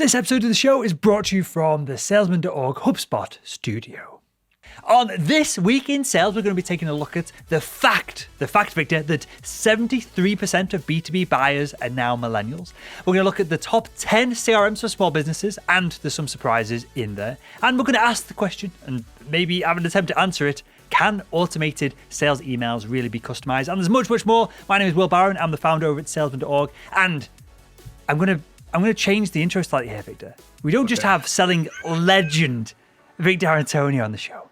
This episode of the show is brought to you from the Salesman.org HubSpot studio. On This Week in Sales, we're going to be taking a look at the fact, Victor, that 73% of B2B buyers are now millennials. We're going to look at the top 10 CRMs for small businesses, and there's some surprises in there. And we're going to ask the question, and maybe have an attempt to answer it, can automated sales emails really be customized? And there's much, much more. My name is Will Barron. I'm the founder over at Salesman.org, and I'm going to change the intro slightly here, Victor. We don't just have selling legend Victor Antonio on the show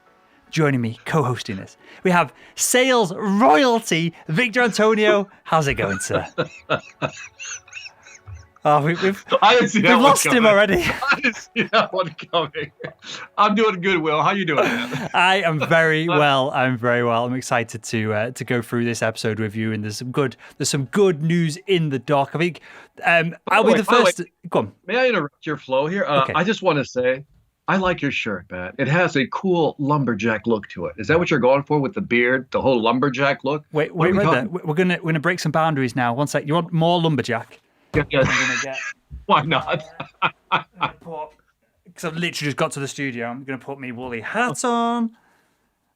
joining me, co-hosting this. We have sales royalty Victor Antonio. How's it going, sir? Oh, we've lost him already. I didn't see that one coming. I'm doing good, Will. How you doing, man? I am very well. I'm excited to go through this episode with you, and there's some good news in the doc. I think I'll be the first. Go on. May I interrupt your flow here? Okay. I just want to say, I like your shirt, man. It has a cool lumberjack look to it. Is that what you're going for with the beard, the whole lumberjack look? Wait there. We're gonna break some boundaries now. One sec. You want more lumberjack? Yes. I'm gonna get. Why not? Because I've literally just got to the studio. I'm gonna put my woolly hat on.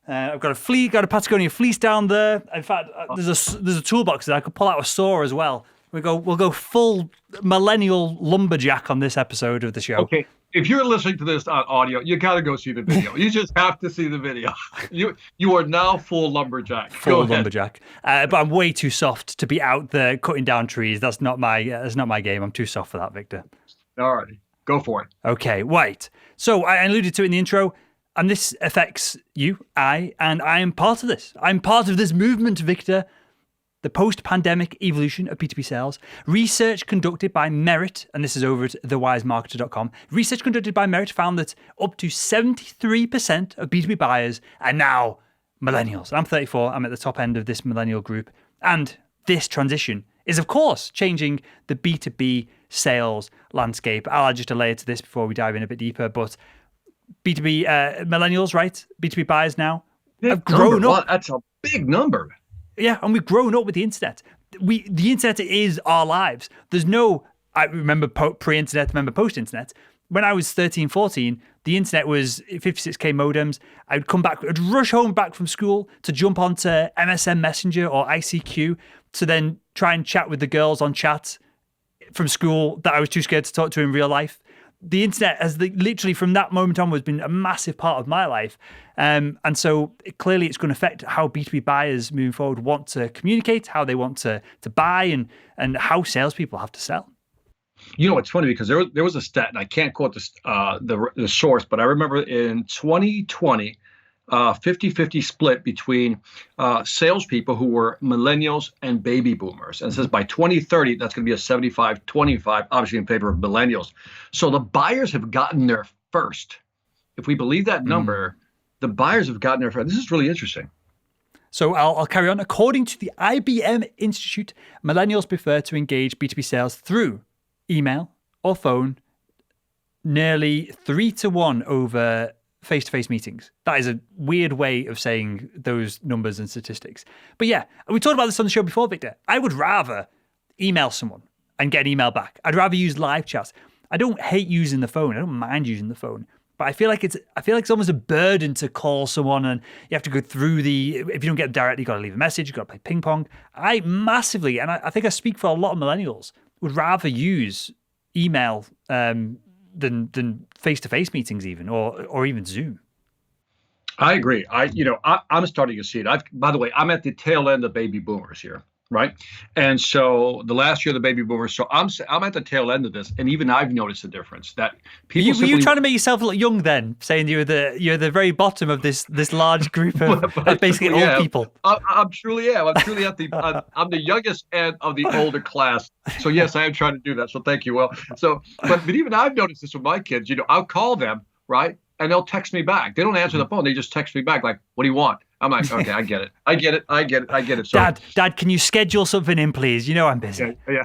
I've got a Patagonia fleece down there. In fact, there's a toolbox that I could pull out a saw as well. We'll go full millennial lumberjack on this episode of the show. Okay. If you're listening to this on audio, you got to go see the video. You just have to see the video. You are now full lumberjack. Full lumberjack. But I'm way too soft to be out there cutting down trees. That's not my game. I'm too soft for that, Victor. All right. Go for it. Okay, wait. So I alluded to it in the intro, and this affects you, and I am part of this. I'm part of this movement, Victor. The post-pandemic evolution of B2B sales. Research conducted by Merit, and this is over at thewisemarketer.com. Research conducted by Merit found that up to 73% of B2B buyers are now millennials. I'm 34. I'm at the top end of this millennial group. And this transition is, of course, changing the B2B sales landscape. I'll add just a layer to this before we dive in a bit deeper. But B2B millennials, right? B2B buyers now have grown up. Well, that's a big number. Yeah, and we've grown up with the internet. The internet is our lives. I remember pre-internet, remember post-internet. When I was 13, 14, the internet was 56k modems. I'd rush home back from school to jump onto MSN Messenger or ICQ to then try and chat with the girls on chat from school that I was too scared to talk to in real life. The internet has literally from that moment onwards been a massive part of my life. And so clearly it's going to affect how B2B buyers moving forward want to communicate, how they want to buy, and how salespeople have to sell. You know, it's funny because there was a stat, and I can't quote the source, but I remember in 2020, 50-50 split between salespeople who were millennials and baby boomers. And it says by 2030, that's going to be a 75-25, obviously in favor of millennials. So the buyers have gotten there first. If we believe that number, the buyers have gotten there first. This is really interesting. So I'll carry on. According to the IBM Institute, millennials prefer to engage B2B sales through email or phone, nearly 3-1 over face-to-face meetings. That is a weird way of saying those numbers and statistics. But yeah, we talked about this on the show before, Victor. I would rather email someone and get an email back. I'd rather use live chats. I don't hate using the phone. I don't mind using the phone. But I feel like it's almost a burden to call someone, and you have to go through if you don't get them directly, you got to leave a message, you got to play ping pong. I massively, and I think I speak for a lot of millennials, would rather use email than face-to-face meetings even, or even Zoom. I agree. I'm starting to see it. By the way, I'm at the tail end of baby boomers here, right? And so the last year of the baby boomers, so I'm at the tail end of this, and even I've noticed a difference that people. Were you trying to make yourself look young then, saying you're the very bottom of this large group of basically old people? I'm truly at I'm the youngest end of the older class. So yes, I am trying to do that. So thank you, Will. So, but even I've noticed this with my kids. I'll call them, right? And they'll text me back. They don't answer the phone. They just text me back like, what do you want? I'm like, okay, I get it. So, Dad, can you schedule something in, please? I'm busy. Yeah.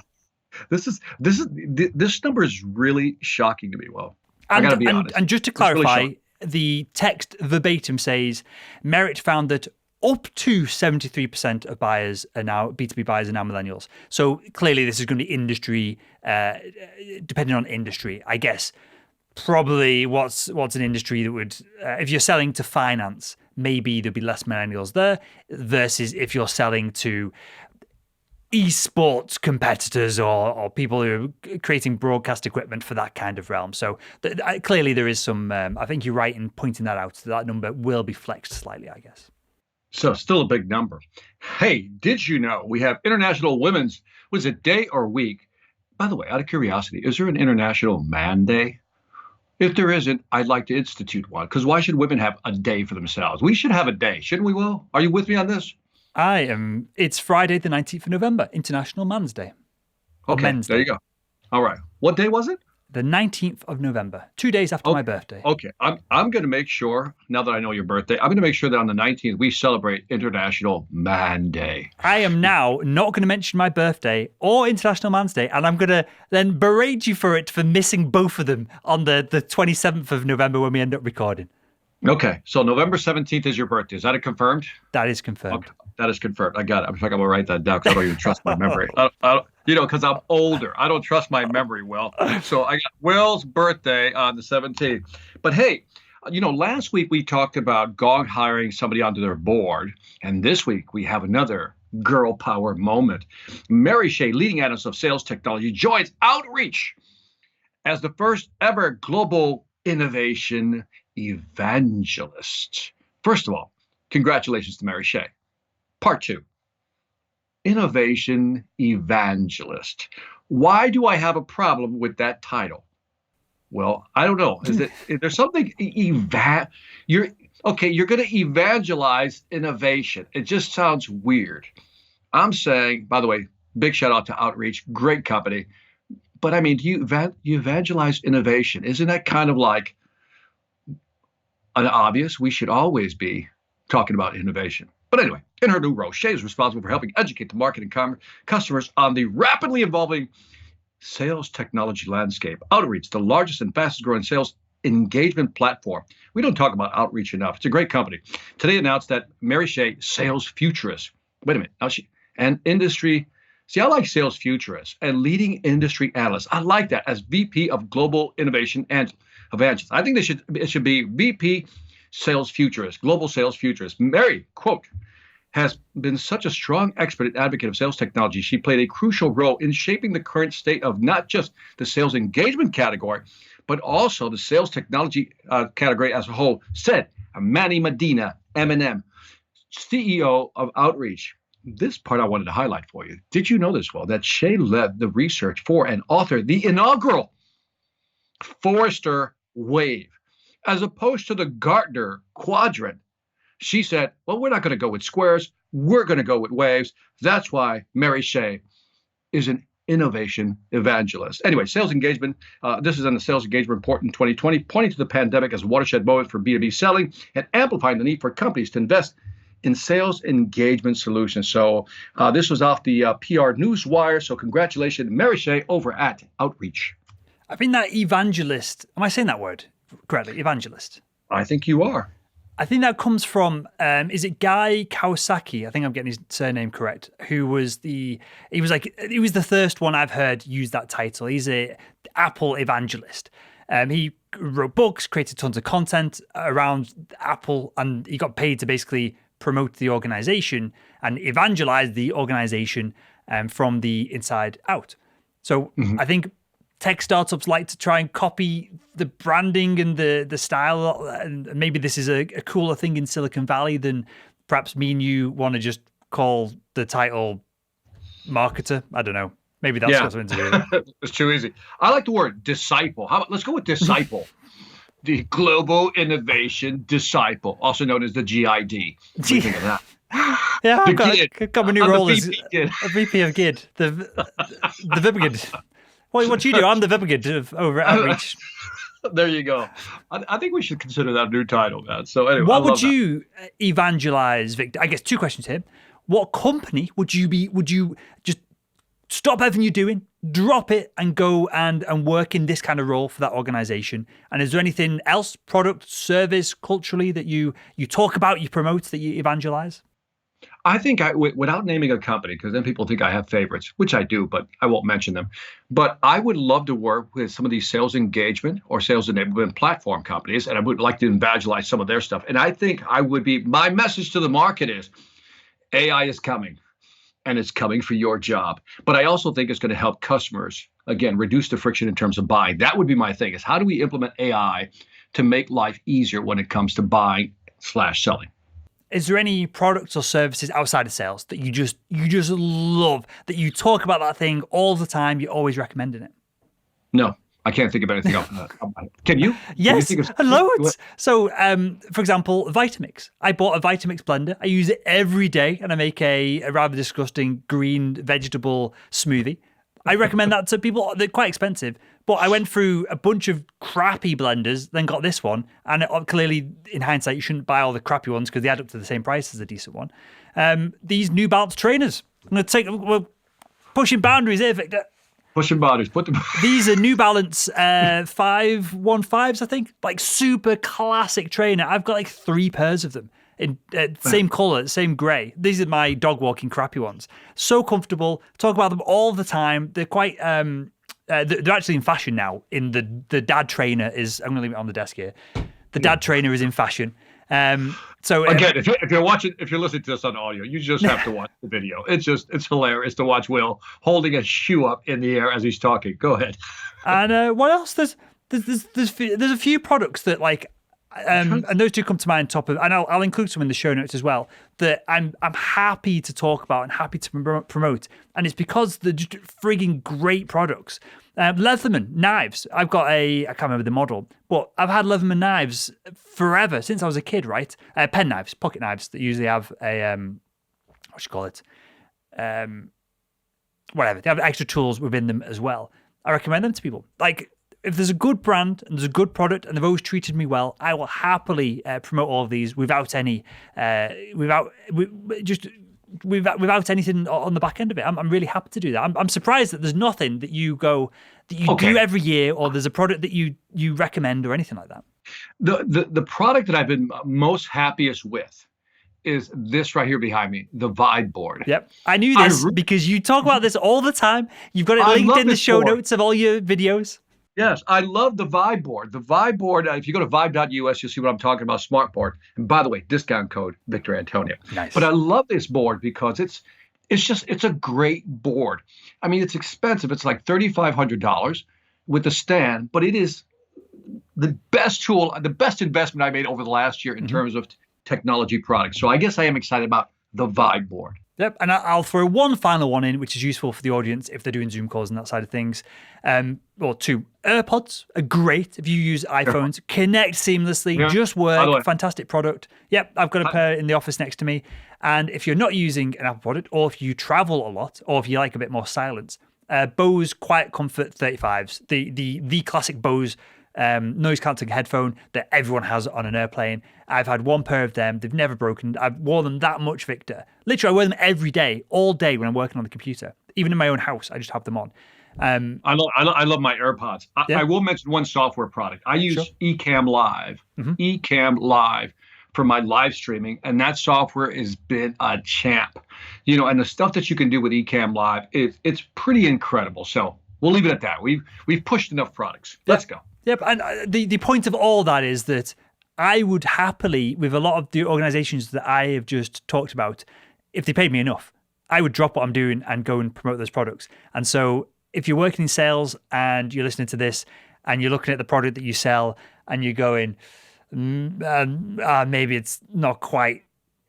This number is really shocking to me. Well, I gotta be honest. And just to clarify, the text verbatim says, Merit found that up to 73% of buyers are now B2B buyers are now millennials. So clearly this is going to be industry, depending on industry, I guess. Probably what's an industry that would, if you're selling to finance, maybe there'd be less millennials there versus if you're selling to esports competitors or people who are creating broadcast equipment for that kind of realm. So clearly there is some, I think you're right in pointing that out. That number will be flexed slightly, I guess. So still a big number. Hey, did you know we have International Women's, was it day or week? By the way, out of curiosity, is there an International Man Day? If there isn't, I'd like to institute one, because why should women have a day for themselves? We should have a day, shouldn't we, Will? Are you with me on this? I am. It's Friday, the 19th of November, International Man's Day. Okay, Men's there Day. you go. All right. What day was it? The 19th of November, 2 days after my birthday. Okay. I'm going to make sure, now that I know your birthday, I'm going to make sure that on the 19th, we celebrate International Man Day. I am now not going to mention my birthday or International Man's Day, and I'm going to then berate you for it for missing both of them on the 27th of November when we end up recording. Okay. So November 17th is your birthday. Is that a confirmed? That is confirmed. Okay. That is confirmed. I got it. I'm going to write that down because I don't even trust my memory. Because I'm older. I don't trust my memory, Will. So I got Will's birthday on the 17th. But hey, last week we talked about Gong hiring somebody onto their board. And this week we have another girl power moment. Mary Shea, leading analyst of sales technology, joins Outreach as the first ever global innovation evangelist. First of all, congratulations to Mary Shea. Part 2, innovation evangelist. Why do I have a problem with that title? Well, I don't know. Is there something you're going to evangelize innovation? It just sounds weird. I'm saying, by the way, big shout out to Outreach, great company. But I mean, you evangelize innovation. Isn't that kind of like an obvious? We should always be talking about innovation. But anyway, in her new role, Shea is responsible for helping educate the market and customers on the rapidly evolving sales technology landscape. Outreach, the largest and fastest growing sales engagement platform. We don't talk about Outreach enough. It's a great company. Today announced that Mary Shea, sales futurist. Wait a minute. Now I like sales futurists and leading industry analysts. I like that as VP of Global Innovation and Evangelist. I think it should be VP Sales Futurist, Global Sales Futurist. Mary, quote, has been such a strong expert and advocate of sales technology. She played a crucial role in shaping the current state of not just the sales engagement category, but also the sales technology category as a whole, said Manny Medina, M&M, CEO of Outreach. This part I wanted to highlight for you. Did you know this, Will, that Shea led the research for and authored the inaugural Forrester Wave, as opposed to the Gartner Quadrant? She said, well, we're not going to go with squares. We're going to go with waves. That's why Mary Shea is an innovation evangelist. Anyway, sales engagement. This is in the sales engagement report in 2020, pointing to the pandemic as a watershed moment for B2B selling and amplifying the need for companies to invest in sales engagement solutions. So this was off the PR Newswire. So congratulations, Mary Shea over at Outreach. I think that evangelist, am I saying that word correctly? Evangelist. I think you are. I think that comes from, is it Guy Kawasaki? I think I'm getting his surname correct. He was the first one I've heard use that title. He's a Apple evangelist. He wrote books, created tons of content around Apple, and he got paid to basically promote the organization and evangelize the organization from the inside out. So I think tech startups like to try and copy the branding and the style, and maybe this is a cooler thing in Silicon Valley than perhaps me and you want to just call the title marketer. I don't know. Maybe that's got something to do with it. It's too easy. I like the word disciple. How about, let's go with disciple. The Global Innovation Disciple, also known as the GID. What do you think of that? Yeah, I've got my new role as a VP of GID, the VIPGID. What do you do? I'm the VIPGID over at Outreach. There you go. I think we should consider that a new title, man. So anyway, what would you evangelize, Victor? I guess two questions here. What company would you just stop everything you're doing, drop it, and go and work in this kind of role for that organization? And is there anything else, product, service, culturally, that you talk about, you promote, that you evangelize? I think without naming a company, because then people think I have favorites, which I do, but I won't mention them. But I would love to work with some of these sales engagement or sales enablement platform companies, and I would like to evangelize some of their stuff. And I think my message to the market is AI is coming, and it's coming for your job. But I also think it's going to help customers, again, reduce the friction in terms of buying. That would be my thing, is how do we implement AI to make life easier when it comes to buying/selling? Is there any products or services outside of sales that you just love, that you talk about that thing all the time, you're always recommending it? No, I can't think of anything else. Can you? Yes, Can you think of loads. So, for example, Vitamix. I bought a Vitamix blender. I use it every day, and I make a rather disgusting green vegetable smoothie. I recommend that to people. They're quite expensive, but I went through a bunch of crappy blenders, then got this one, and clearly, in hindsight, you shouldn't buy all the crappy ones because they add up to the same price as a decent one. These New Balance trainers. We're pushing boundaries here, Victor. Pushing boundaries. These are New Balance 515s, I think. Like super classic trainer. I've got like 3 pairs of them in same color, same gray. These are my dog walking crappy ones. So comfortable. Talk about them all the time. They're quite they're actually in fashion now. In the dad trainer is, I'm going to leave it on the desk here. The dad trainer is in fashion. So again, if you're listening to this on audio, you just have to watch the video. It's hilarious to watch Will holding a shoe up in the air as he's talking. Go ahead. And what else? There's a few products that like, and those two come to mind top of, and I'll include some in the show notes as well, that I'm happy to talk about and happy to promote, and it's because they're just frigging great products. Leatherman knives. I've got I can't remember the model, but I've had Leatherman knives forever, since I was a kid, right? Pen knives, pocket knives that usually have a, what you call it? Whatever. They have extra tools within them as well. I recommend them to people. Like, if there's a good brand and there's a good product and they've always treated me well, I will happily promote all of these without any, without anything on the back end of it. I'm really happy to do that. I'm surprised that there's nothing that you do every year, or there's a product that you recommend or anything like that. The product that I've been most happiest with is this right here behind me, the Vibe board. Yep. I knew this because you talk about this all the time. You've got it linked in the show notes of all your videos. Yes, I love the Vibe board. The Vibe board, if you go to vibe.us, you'll see what I'm talking about, smart board. And by the way, discount code, Victor Antonio. Nice. But I love this board because it's a great board. I mean, it's expensive. It's like $3,500 with the stand, but it is the best tool, the best investment I made over the last year in terms of technology products. So I guess I am excited about the Vibe board. Yep, and I'll throw one final one in, which is useful for the audience if they're doing Zoom calls and that side of things. Or 2, AirPods are great if you use iPhones. Connect seamlessly, just work, fantastic product. Yep, I've got a pair in the office next to me. And if you're not using an Apple product, or if you travel a lot, or if you like a bit more silence, Bose Quiet Comfort 35s, the classic Bose noise cancelling headphone that everyone has on an airplane. I've had 1 pair of them. They've never broken. I've worn them that much, Victor. Literally, I wear them every day, all day when I'm working on the computer. Even in my own house, I just have them on. I love my AirPods. I will mention one software product. I use Ecamm Live. Ecamm Live for my live streaming, and that software has been a champ. And the stuff that you can do with Ecamm Live, it's pretty incredible. So we'll leave it at that. We've pushed enough products. Let's go. Yep, and the point of all that is that I would happily, with a lot of the organizations that I have just talked about, if they paid me enough, I would drop what I'm doing and go and promote those products. And so if you're working in sales and you're listening to this and you're looking at the product that you sell and you're going, maybe it's not quite,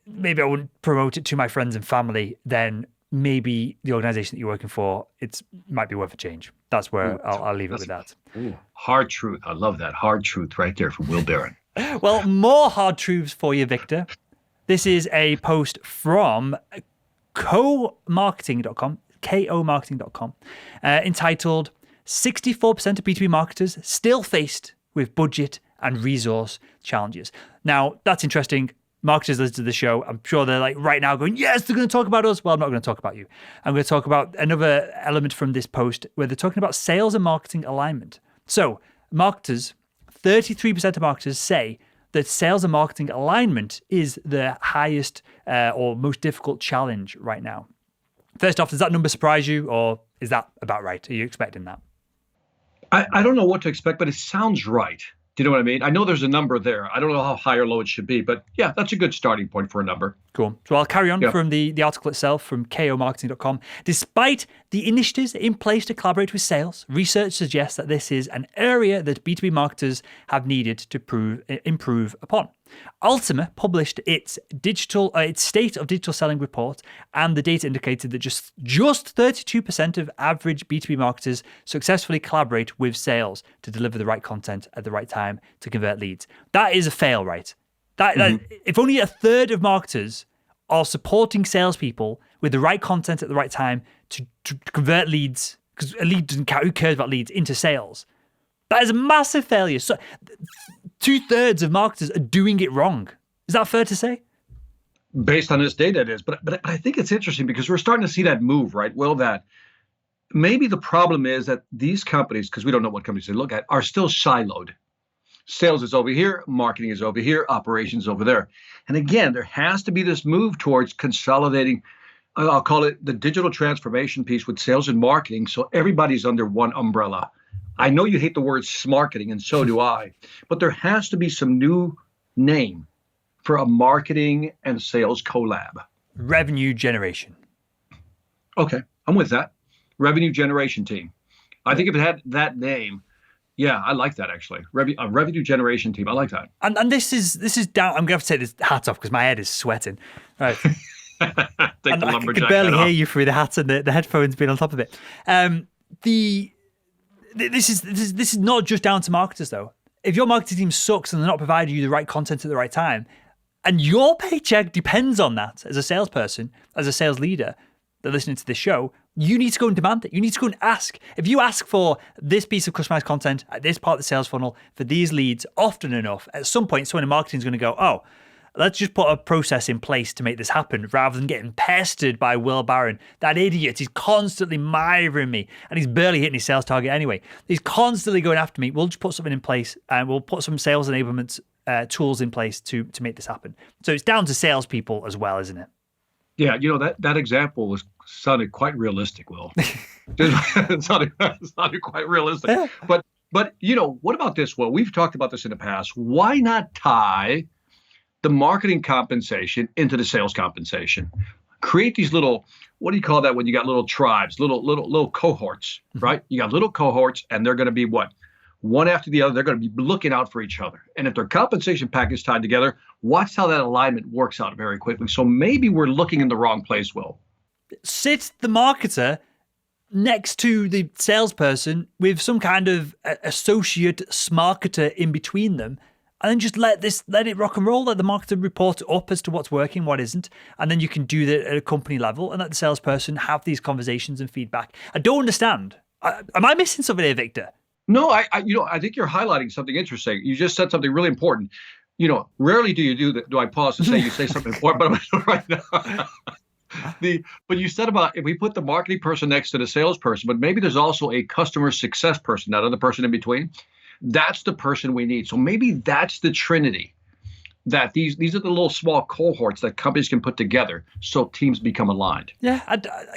maybe I wouldn't promote it to my friends and family, then maybe the organization that you're working for, it might be worth a change. That's where I'll leave it with that. Hard truth. I love that. Hard truth right there from Will Barron. Well, more hard truths for you, Victor. This is a post from komarketing.com, entitled 64% of B2B marketers still faced with budget and resource challenges. Now, that's interesting. Marketers listen to the show. I'm sure they're like right now going, yes, they're going to talk about us. Well, I'm not going to talk about you. I'm going to talk about another element from this post where they're talking about sales and marketing alignment. So marketers, 33% of marketers say that sales and marketing alignment is the highest or most difficult challenge right now. First off, does that number surprise you, or is that about right? Are you expecting that? I don't know what to expect, but it sounds right. Do you know what I mean? I know there's a number there. I don't know how high or low it should be, but yeah, that's a good starting point for a number. Cool. So I'll carry on from the article itself from komarketing.com. Despite the initiatives in place to collaborate with sales, research suggests that this is an area that B2B marketers have needed to improve upon. Ultima published its State of Digital Selling report, and the data indicated that just 32% of average B2B marketers successfully collaborate with sales to deliver the right content at the right time to convert leads. That is a fail, right? That if only a third of marketers are supporting salespeople with the right content at the right time to convert leads, because a lead doesn't count, who cares about leads, into sales. That is a massive failure. So 2/3 of marketers are doing it wrong. Is that fair to say? Based on this data, it is. But I think it's interesting because we're starting to see that move, right? Well, that maybe the problem is that these companies, because we don't know what companies they look at, are still siloed. Sales is over here, marketing is over here, operations over there. And again, there has to be this move towards consolidating, I'll call it the digital transformation piece with sales and marketing, so everybody's under one umbrella. I know you hate the word smarketing, and so do I, but there has to be some new name for a marketing and sales collab. Revenue generation. Okay, I'm with that. Revenue generation team. I think if it had that name, yeah, I like that actually. A revenue generation team. I like that. And this is down. I'm going to have to take this hat off because my head is sweating. Right. And I can barely hear you through the hat and the headphones being on top of it. This is not just down to marketers though. If your marketing team sucks and they're not providing you the right content at the right time, and your paycheck depends on that as a salesperson, as a sales leader that listening to this show, you need to go and demand it. You need to go and ask. If you ask for this piece of customized content at this part of the sales funnel for these leads often enough, at some point someone in marketing is going to go, oh, let's just put a process in place to make this happen rather than getting pestered by Will Barron. That idiot, he's constantly miring me and he's barely hitting his sales target anyway. He's constantly going after me. We'll just put something in place and we'll put some sales enablement tools in place to make this happen. So it's down to salespeople as well, isn't it? Yeah, that example sounded quite realistic, Will. It sounded quite realistic. Yeah. But what about this, Will? We've talked about this in the past. Why not tie the marketing compensation into the sales compensation? Create these little, what do you call that when you got little tribes, little cohorts, right? You got little cohorts, and they're going to be what? One after the other, they're going to be looking out for each other. And if their compensation package tied together, watch how that alignment works out very quickly. So maybe we're looking in the wrong place, Will. Sit the marketer next to the salesperson with some kind of associate smarketer in between them, and then just let it rock and roll. Let the marketer report up as to what's working, what isn't, and then you can do that at a company level and let the salesperson have these conversations and feedback. I don't understand. Am I missing something here, Victor? No, I think you're highlighting something interesting. You just said something really important. Rarely do I pause to say you say something important, but I'm right now. But you said about if we put the marketing person next to the salesperson, but maybe there's also a customer success person, that other person in between. That's the person we need. So maybe that's the trinity. That these are the little small cohorts that companies can put together so teams become aligned. Yeah,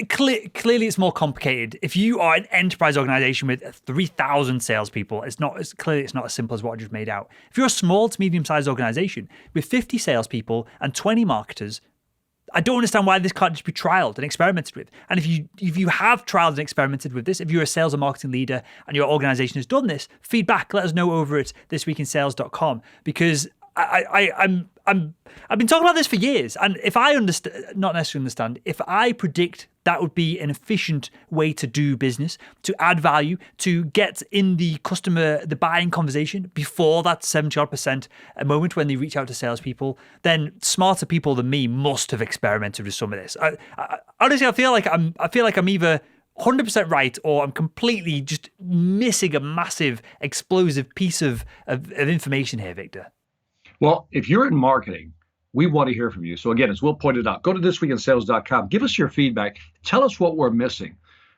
clearly it's more complicated. If you are an enterprise organization with 3,000 salespeople, it's not as simple as what I just made out. If you're a small to medium-sized organization with 50 salespeople and 20 marketers, I don't understand why this can't just be trialed and experimented with. And if you have trialed and experimented with this, if you're a sales or marketing leader and your organization has done this, feedback, let us know over at thisweekinsales.com, because I've been talking about this for years, and if I not necessarily understand, if I predict that would be an efficient way to do business, to add value, to get in the buying conversation before that 70% moment when they reach out to salespeople, then smarter people than me must have experimented with some of this. Honestly, I feel like I'm either 100% right or I'm completely just missing a massive explosive piece of information here, Victor. Well, if you're in marketing, we want to hear from you. So again, as Will pointed out, go to thisweekinsales.com. Give us your feedback. Tell us what we're missing,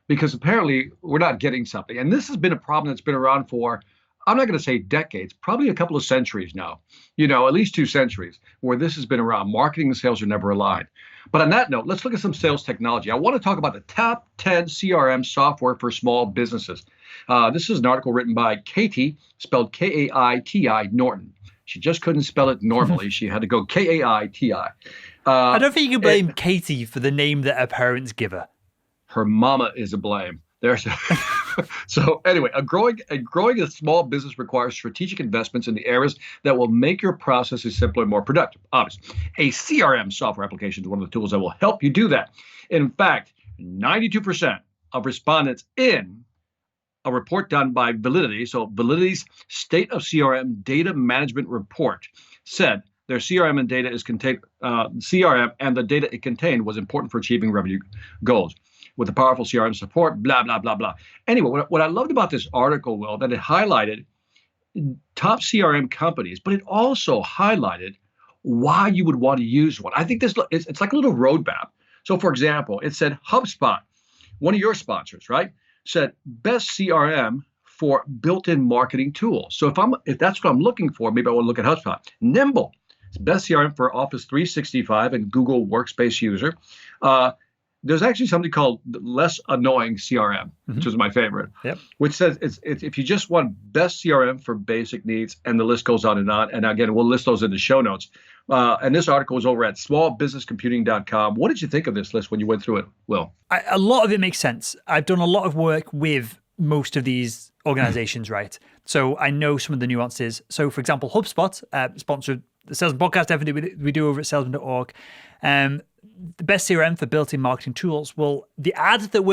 because apparently we're not getting something. And this has been a problem that's been around for, I'm not going to say decades, probably a couple of centuries now, at least 2 centuries where this has been around. Marketing and sales are never aligned. But on that note, let's look at some sales technology. I want to talk about the top 10 CRM software for small businesses. This is an article written by Katie, spelled Kaiti Norton. She just couldn't spell it normally. She had to go Kaiti. I don't think you can blame Katie for the name that her parents give her. Her mama is a blame. So anyway, growing a small business requires strategic investments in the areas that will make your processes simpler and more productive. Obviously, a CRM software application is one of the tools that will help you do that. In fact, 92% of respondents in a report done by Validity, so Validity's State of CRM Data Management Report, said their CRM and data is contained. CRM and the data it contained was important for achieving revenue goals. With the powerful CRM support, blah, blah, blah, blah. Anyway, what I loved about this article, Will, that it highlighted top CRM companies, but it also highlighted why you would want to use one. I think it's like a little roadmap. So, for example, it said HubSpot, one of your sponsors, right, said best CRM for built-in marketing tools. So if that's what I'm looking for, maybe I want to look at HubSpot. Nimble, it's best CRM for Office 365 and Google Workspace user. There's actually something called Less Annoying CRM, which is my favorite, which says it's if you just want best CRM for basic needs, and the list goes on. And again, we'll list those in the show notes. And this article was over at smallbusinesscomputing.com. What did you think of this list when you went through it, Will? A lot of it makes sense. I've done a lot of work with most of these organizations, right? So I know some of the nuances. So, for example, HubSpot, sponsored the Salesman Podcast, definitely we do over at salesman.org. The best CRM for built-in marketing tools. Well, the ad that I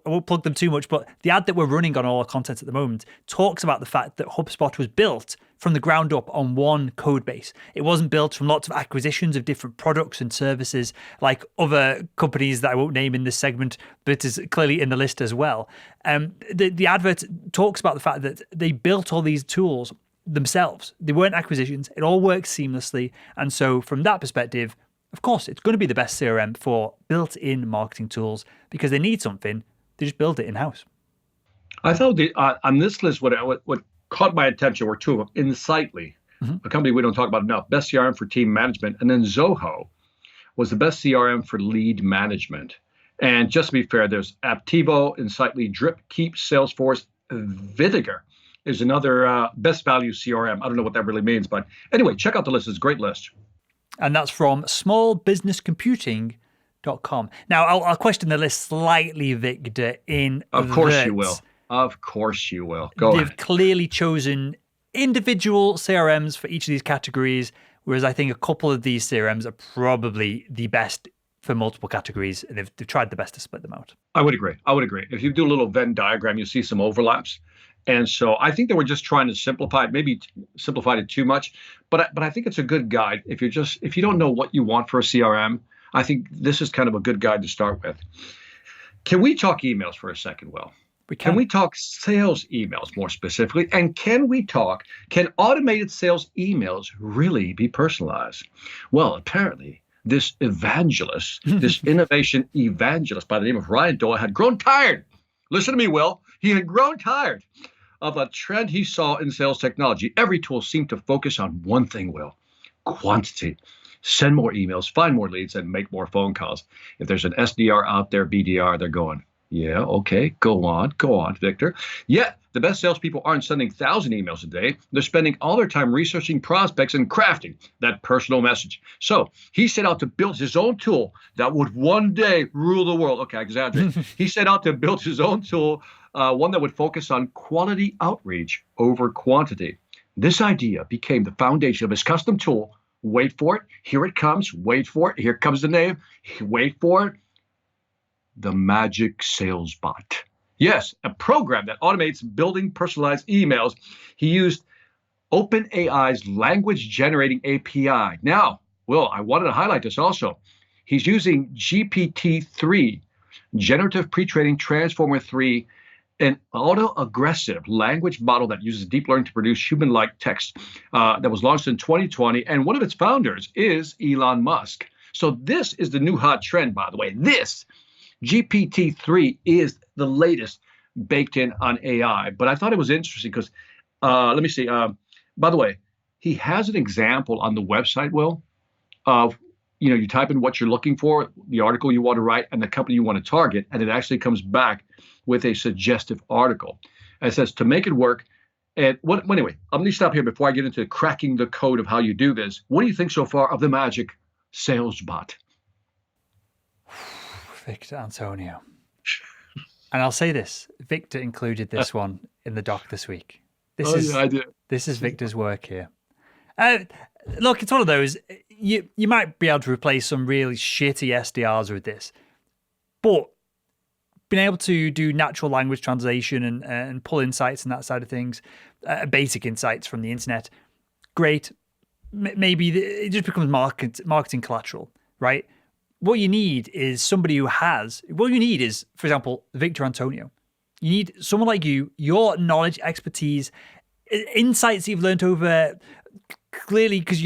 won't plug them too much, but the ad that we're running on all our content at the moment talks about the fact that HubSpot was built from the ground up on one code base. It wasn't built from lots of acquisitions of different products and services like other companies that I won't name in this segment, but is clearly in the list as well. The advert talks about the fact that they built all these tools themselves. They weren't acquisitions. It all works seamlessly. And so from that perspective, of course, it's going to be the best CRM for built-in marketing tools because they need something. They just build it in-house. I thought on this list, what caught my attention were two of them. Insightly, a company we don't talk about enough, best CRM for team management. And then Zoho was the best CRM for lead management. And just to be fair, there's Aptivo, Insightly, Drip, Keep, Salesforce, Vinegar is another best value CRM. I don't know what that really means, but anyway, check out the list. It's a great list. And that's from smallbusinesscomputing.com. Now, I'll question the list slightly, Victor, Of course you will. Of course you will. Go ahead. They've clearly chosen individual CRMs for each of these categories, whereas I think a couple of these CRMs are probably the best for multiple categories, and they've tried the best to split them out. I would agree. If you do a little Venn diagram, you'll see some overlaps. And so I think they were just trying to simplify it, maybe simplified it too much, but I think it's a good guide. If you don't know what you want for a CRM, I think this is kind of a good guide to start with. Can we talk emails for a second, Will? Can we talk sales emails more specifically? And can automated sales emails really be personalized? Well, apparently this evangelist, this innovation evangelist by the name of Ryan Doyle had grown tired. Listen to me, Will. He had grown tired of a trend he saw in sales technology. Every tool seemed to focus on one thing, Will: quantity. Send more emails, find more leads, and make more phone calls. If there's an SDR out there, BDR, they're going, yeah, okay, go on, Victor. Yet, the best salespeople aren't sending 1,000 emails a day. They're spending all their time researching prospects and crafting that personal message. So he set out to build his own tool that would one day rule the world. Okay, I exaggerate. He set out to build his own tool, one that would focus on quality outreach over quantity. This idea became the foundation of his custom tool. Wait for it. Here it comes. Wait for it. Here comes the name. Wait for it. The Magic Sales Bot. Yes, a program that automates building personalized emails. He used OpenAI's language generating API. Now, Will, I wanted to highlight this also. He's using GPT-3, Generative Pre-training Transformer 3, an auto-aggressive language model that uses deep learning to produce human-like text that was launched in 2020. And one of its founders is Elon Musk. So this is the new hot trend, by the way. This GPT-3 is the latest baked in on AI. But I thought it was interesting because Let me see. By the way, he has an example on the website, Will, of you type in what you're looking for, the article you want to write, and the company you want to target, and it actually comes back with a suggestive article. And it says to make it work. And anyway, I'm going to stop here before I get into cracking the code of how you do this. What do you think so far of the magic sales bot? Victor Antonio. And I'll say this, Victor included this one in the doc this week. I did. This is Victor's work here. Look, it's one of those, you might be able to replace some really shitty SDRs with this, but being able to do natural language translation and pull insights and that side of things, basic insights from the internet, great. Maybe it just becomes marketing collateral, right? What you need is somebody who what you need is, for example, Victor Antonio. You need someone like you, your knowledge, expertise, insights you've learned over, clearly, because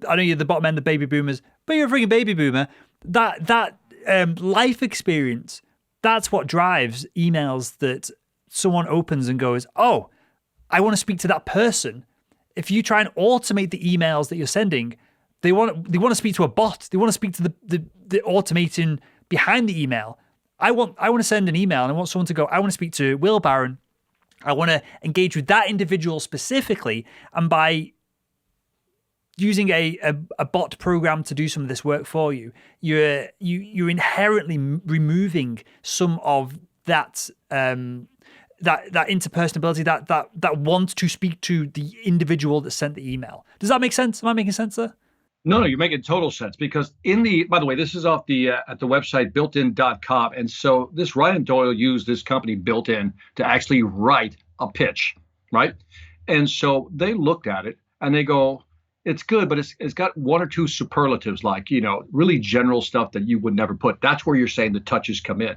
I know you're the bottom end of baby boomers, but you're a freaking baby boomer. That life experience, that's what drives emails that someone opens and goes, oh, I want to speak to that person. If you try and automate the emails that you're sending, they want to speak to a bot. They want to speak to the automating behind the email. I want to send an email and I want someone to go, I want to speak to Will Barron. I want to engage with that individual specifically. And by using a bot program to do some of this work for you, you're inherently removing some of that that interpersonability, that want to speak to the individual that sent the email. Does that make sense? Am I making sense there? No, you're making total sense, because by the way, this is off the at the website builtin.com. And so this Ryan Doyle used this company Built-In to actually write a pitch, right? And so they looked at it and they go, it's good, but it's got one or two superlatives, like, really general stuff that you would never put. That's where you're saying the touches come in.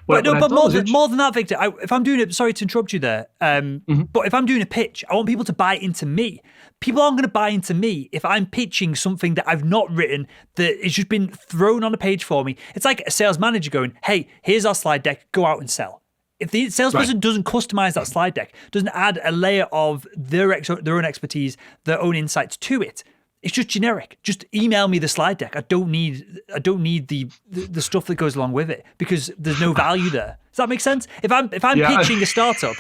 But more than that, Victor, if I'm doing it, sorry to interrupt you there, but if I'm doing a pitch, I want people to buy into me. People aren't going to buy into me if I'm pitching something that I've not written, that has just been thrown on a page for me. It's like a sales manager going, hey, here's our slide deck, go out and sell. If the salesperson doesn't customize that slide deck, doesn't add a layer of their own expertise, their own insights to it, it's just generic. Just email me the slide deck. I don't need the stuff that goes along with it, because there's no value there. Does that make sense? If I'm pitching a startup,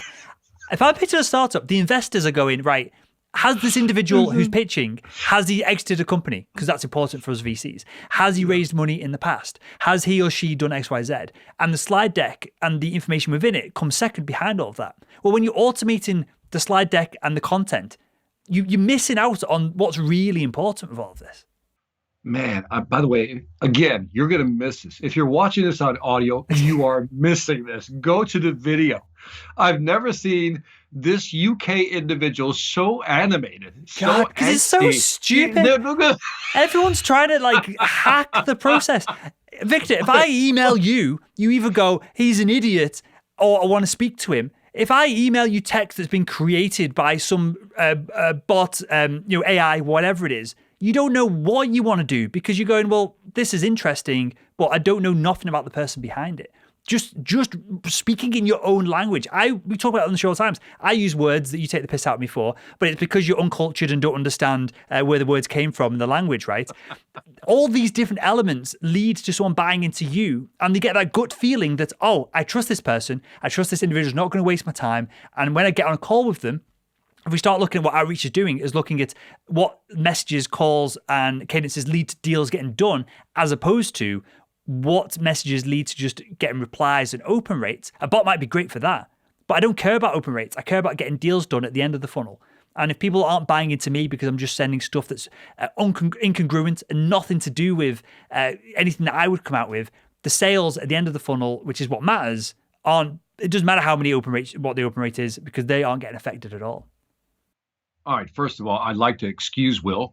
the investors are going, right, has this individual who's pitching, has he exited a company? Because that's important for us VCs. Has he raised money in the past? Has he or she done X, Y, Z? And the slide deck and the information within it comes second behind all of that. Well, when you're automating the slide deck and the content, you're missing out on what's really important with all of this. Man, by the way, again, you're going to miss this. If you're watching this on audio, you are missing this. Go to the video. I've never seen this UK individual so animated. God, because it's so stupid. Everyone's trying to hack the process. Victor, if I email you, you either go, he's an idiot, or I want to speak to him. If I email you text that's been created by some bot, AI, whatever it is, you don't know what you want to do, because you're going, well, this is interesting, but I don't know nothing about the person behind it. Just speaking in your own language. We talk about it on the show all the times. I use words that you take the piss out of me for, but it's because you're uncultured and don't understand where the words came from in the language, right? All these different elements lead to someone buying into you, and they get that gut feeling that, oh, I trust this person. I trust this individual is not going to waste my time. And when I get on a call with them, if we start looking at what outreach is doing, is looking at what messages, calls, and cadences lead to deals getting done, as opposed to what messages lead to just getting replies and open rates. A bot might be great for that, but I don't care about open rates. I care about getting deals done at the end of the funnel. And if people aren't buying into me because I'm just sending stuff that's incongruent and nothing to do with anything that I would come out with, the sales at the end of the funnel, which is what matters, it doesn't matter how many open rates, what the open rate is, because they aren't getting affected at all. All right. First of all, I'd like to excuse Will.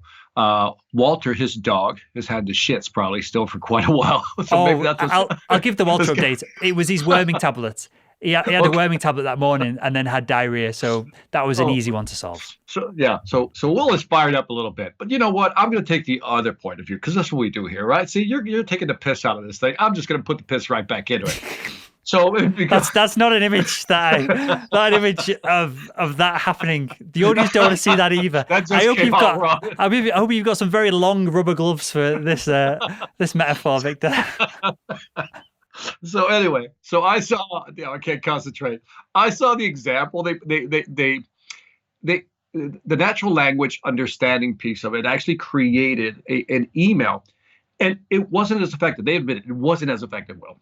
Walter, his dog, has had the shits probably still for quite a while. So maybe that's I'll give the Walter update. It was his worming tablets. He had a worming tablet that morning and then had diarrhea. So that was an easy one to solve. So Will is fired up a little bit. But you know what? I'm going to take the other point of view, because that's what we do here, right? See, you're taking the piss out of this thing. I'm just going to put the piss right back into it. So because That's not an image not an image of that happening. The audience don't want to see that either. that just came out wrong. I hope you've got some very long rubber gloves for this this metaphor, Victor. So anyway, so I saw. I can't concentrate. I saw the example. They the natural language understanding piece of it actually created an email, and it wasn't as effective. They admitted it wasn't as effective. Will,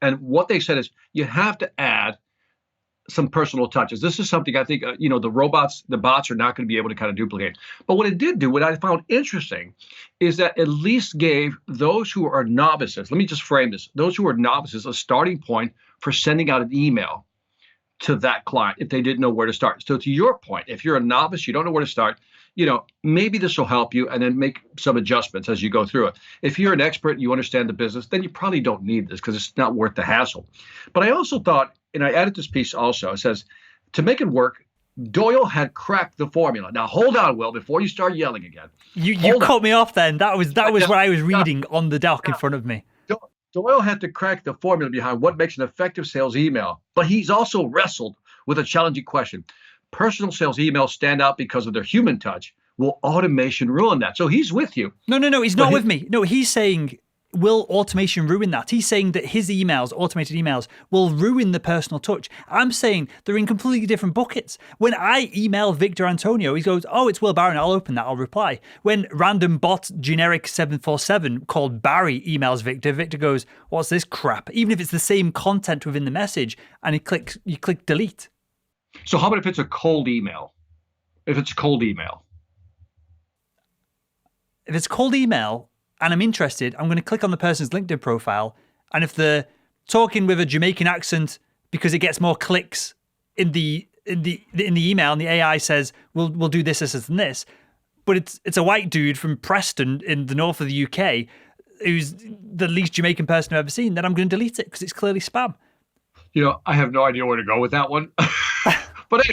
and what they said is you have to add some personal touches. This is something I think the bots are not going to be able to kind of duplicate. But what it did do, what I found interesting, is that at least gave those who are novices. Let me just frame this: those who are novices a starting point for sending out an email to that client if they didn't know where to start. So to your point, if you're a novice, you don't know where to start. Maybe this will help you, and then make some adjustments as you go through it. If you're an expert and you understand the business, then you probably don't need this because it's not worth the hassle. But I also thought, and I added this piece also, it says, to make it work, Doyle had cracked the formula. Now, hold on, Will, before you start yelling again. You cut me off then. That was what I was reading on the doc in front of me. Doyle had to crack the formula behind what makes an effective sales email, but he's also wrestled with a challenging question. Personal sales emails stand out because of their human touch. Will automation ruin that? So he's with you. No, he's not with me. No, he's saying, will automation ruin that? He's saying that his emails, automated emails, will ruin the personal touch. I'm saying they're in completely different buckets. When I email Victor Antonio, he goes, oh, it's Will Barron. I'll open that. I'll reply. When random bot generic 747 called Barry emails Victor, Victor goes, what's this crap? Even if it's the same content within the message, and you click delete. So how about if it's a cold email? If it's cold email and I'm interested, I'm going to click on the person's LinkedIn profile, and if they're talking with a Jamaican accent because it gets more clicks in the email, and the AI says we'll do this, and this, but it's a white dude from Preston in the north of the UK who's the least Jamaican person I've ever seen, then I'm going to delete it because it's clearly spam. I have no idea where to go with that one. But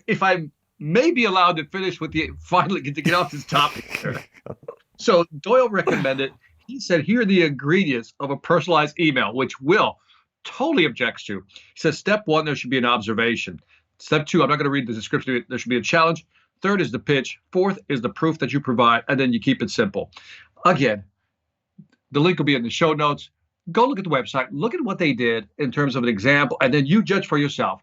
if I may be allowed to finish with finally to get off this topic here. So Doyle recommended, he said, here are the ingredients of a personalized email, which Will totally objects to. He says, step one, there should be an observation. Step two, I'm not going to read the description. There should be a challenge. Third is the pitch. Fourth is the proof that you provide. And then you keep it simple. Again, the link will be in the show notes. Go look at the website. Look at what they did in terms of an example, and then you judge for yourself.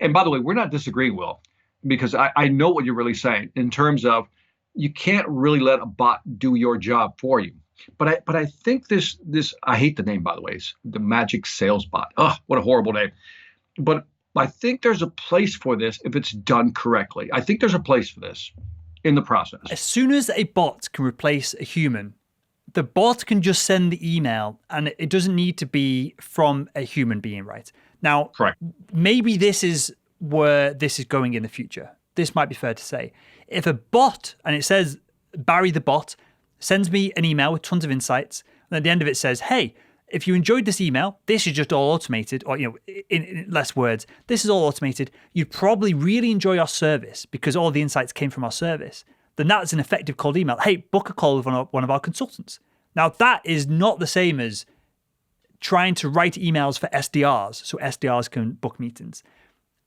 And by the way, we're not disagreeing, Will, because I know what you're really saying in terms of you can't really let a bot do your job for you. But I think this I hate the name, by the way, it's the magic sales bot. Oh, what a horrible name. But I think there's a place for this if it's done correctly. I think there's a place for this in the process. As soon as a bot can replace a human, the bot can just send the email, and it doesn't need to be from a human being, right? Now, correct. Maybe this is where this is going in the future. This might be fair to say. If a bot, and it says Barry the bot, sends me an email with tons of insights, and at the end of it says, hey, if you enjoyed this email, this is just all automated, or in less words, this is all automated. You'd probably really enjoy our service because all the insights came from our service. Then that's an effective cold email. Hey, book a call with one of our consultants. Now, that is not the same as trying to write emails for SDRs so SDRs can book meetings.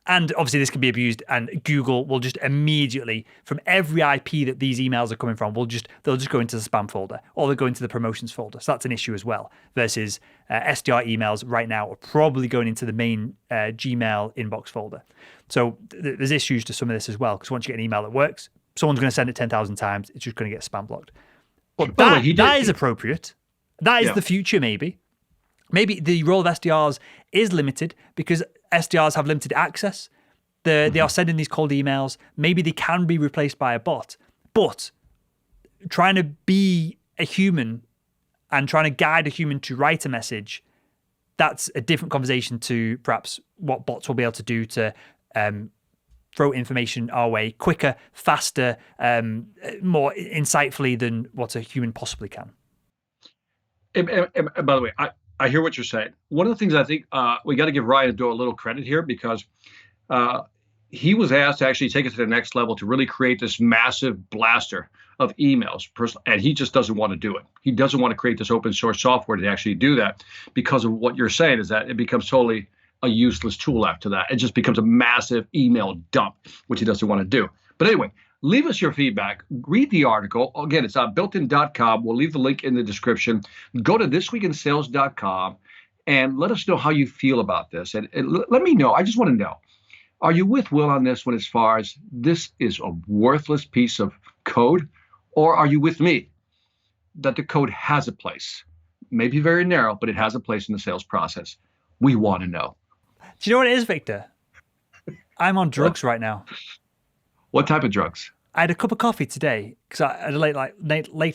And obviously this can be abused, and Google will just immediately, from every IP that these emails are coming from, they'll just go into the spam folder, or they'll go into the promotions folder. So that's an issue as well, versus SDR emails right now are probably going into the main Gmail inbox folder. So there's issues to some of this as well, because once you get an email that works, someone's going to send it 10,000 times, it's just going to get spam blocked. But that is appropriate. That is the future, maybe. Maybe the role of SDRs is limited because SDRs have limited access. They are sending these cold emails. Maybe they can be replaced by a bot. But trying to be a human and trying to guide a human to write a message, that's a different conversation to perhaps what bots will be able to do to throw information our way quicker, faster, more insightfully than what a human possibly can. And by the way, I hear what you're saying. One of the things I think we got to give Ryan Doyle a little credit here because he was asked to actually take it to the next level to really create this massive blaster of emails. And he just doesn't want to do it. He doesn't want to create this open source software to actually do that because of what you're saying is that it becomes totally a useless tool after that. It just becomes a massive email dump, which he doesn't want to do. But anyway, leave us your feedback. Read the article. Again, it's on builtin.com. We'll leave the link in the description. Go to thisweekinsales.com and let us know how you feel about this. And let me know. I just want to know. Are you with Will on this one as far as this is a worthless piece of code? Or are you with me that the code has a place? Maybe very narrow, but it has a place in the sales process. We want to know. Do you know what it is, Victor? I'm on drugs right now. What type of drugs? I had a cup of coffee today because I had a late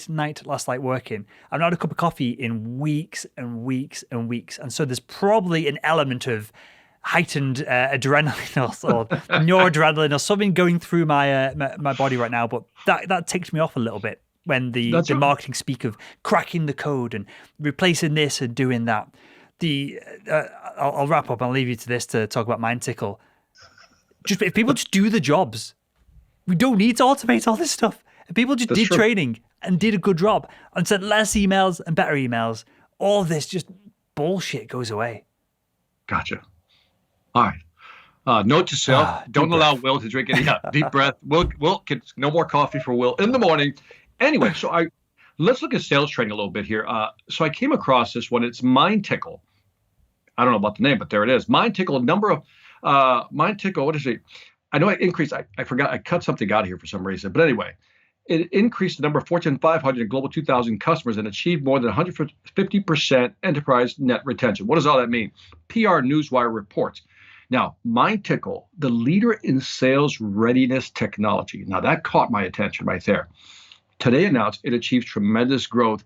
night last night working. I've not had a cup of coffee in weeks and weeks and weeks. And so there's probably an element of heightened adrenaline or noradrenaline or something going through my body right now. But that ticked me off a little bit when the marketing speak of cracking the code and replacing this and doing that. I'll wrap up. I'll leave you to this to talk about Mind Tickle. If people just do the jobs, we don't need to automate all this stuff. If people just did training and did a good job and sent less emails and better emails, all this just bullshit goes away. Gotcha. All right. Note to self: don't allow Will to drink any deep breath. Will no more coffee for Will in the morning. Anyway, so let's look at sales training a little bit here. So I came across this one. It's Mind Tickle. I don't know about the name, but there it is. Mind Tickle. Mind Tickle. What is it? I know it increased. I forgot. I cut something out here for some reason. But anyway, it increased the number of Fortune 500 and Global 2000 customers and achieved more than 150% enterprise net retention. What does all that mean? PR Newswire reports. Now, Mind Tickle, the leader in sales readiness technology. Now, that caught my attention right there. Today announced it achieved tremendous growth,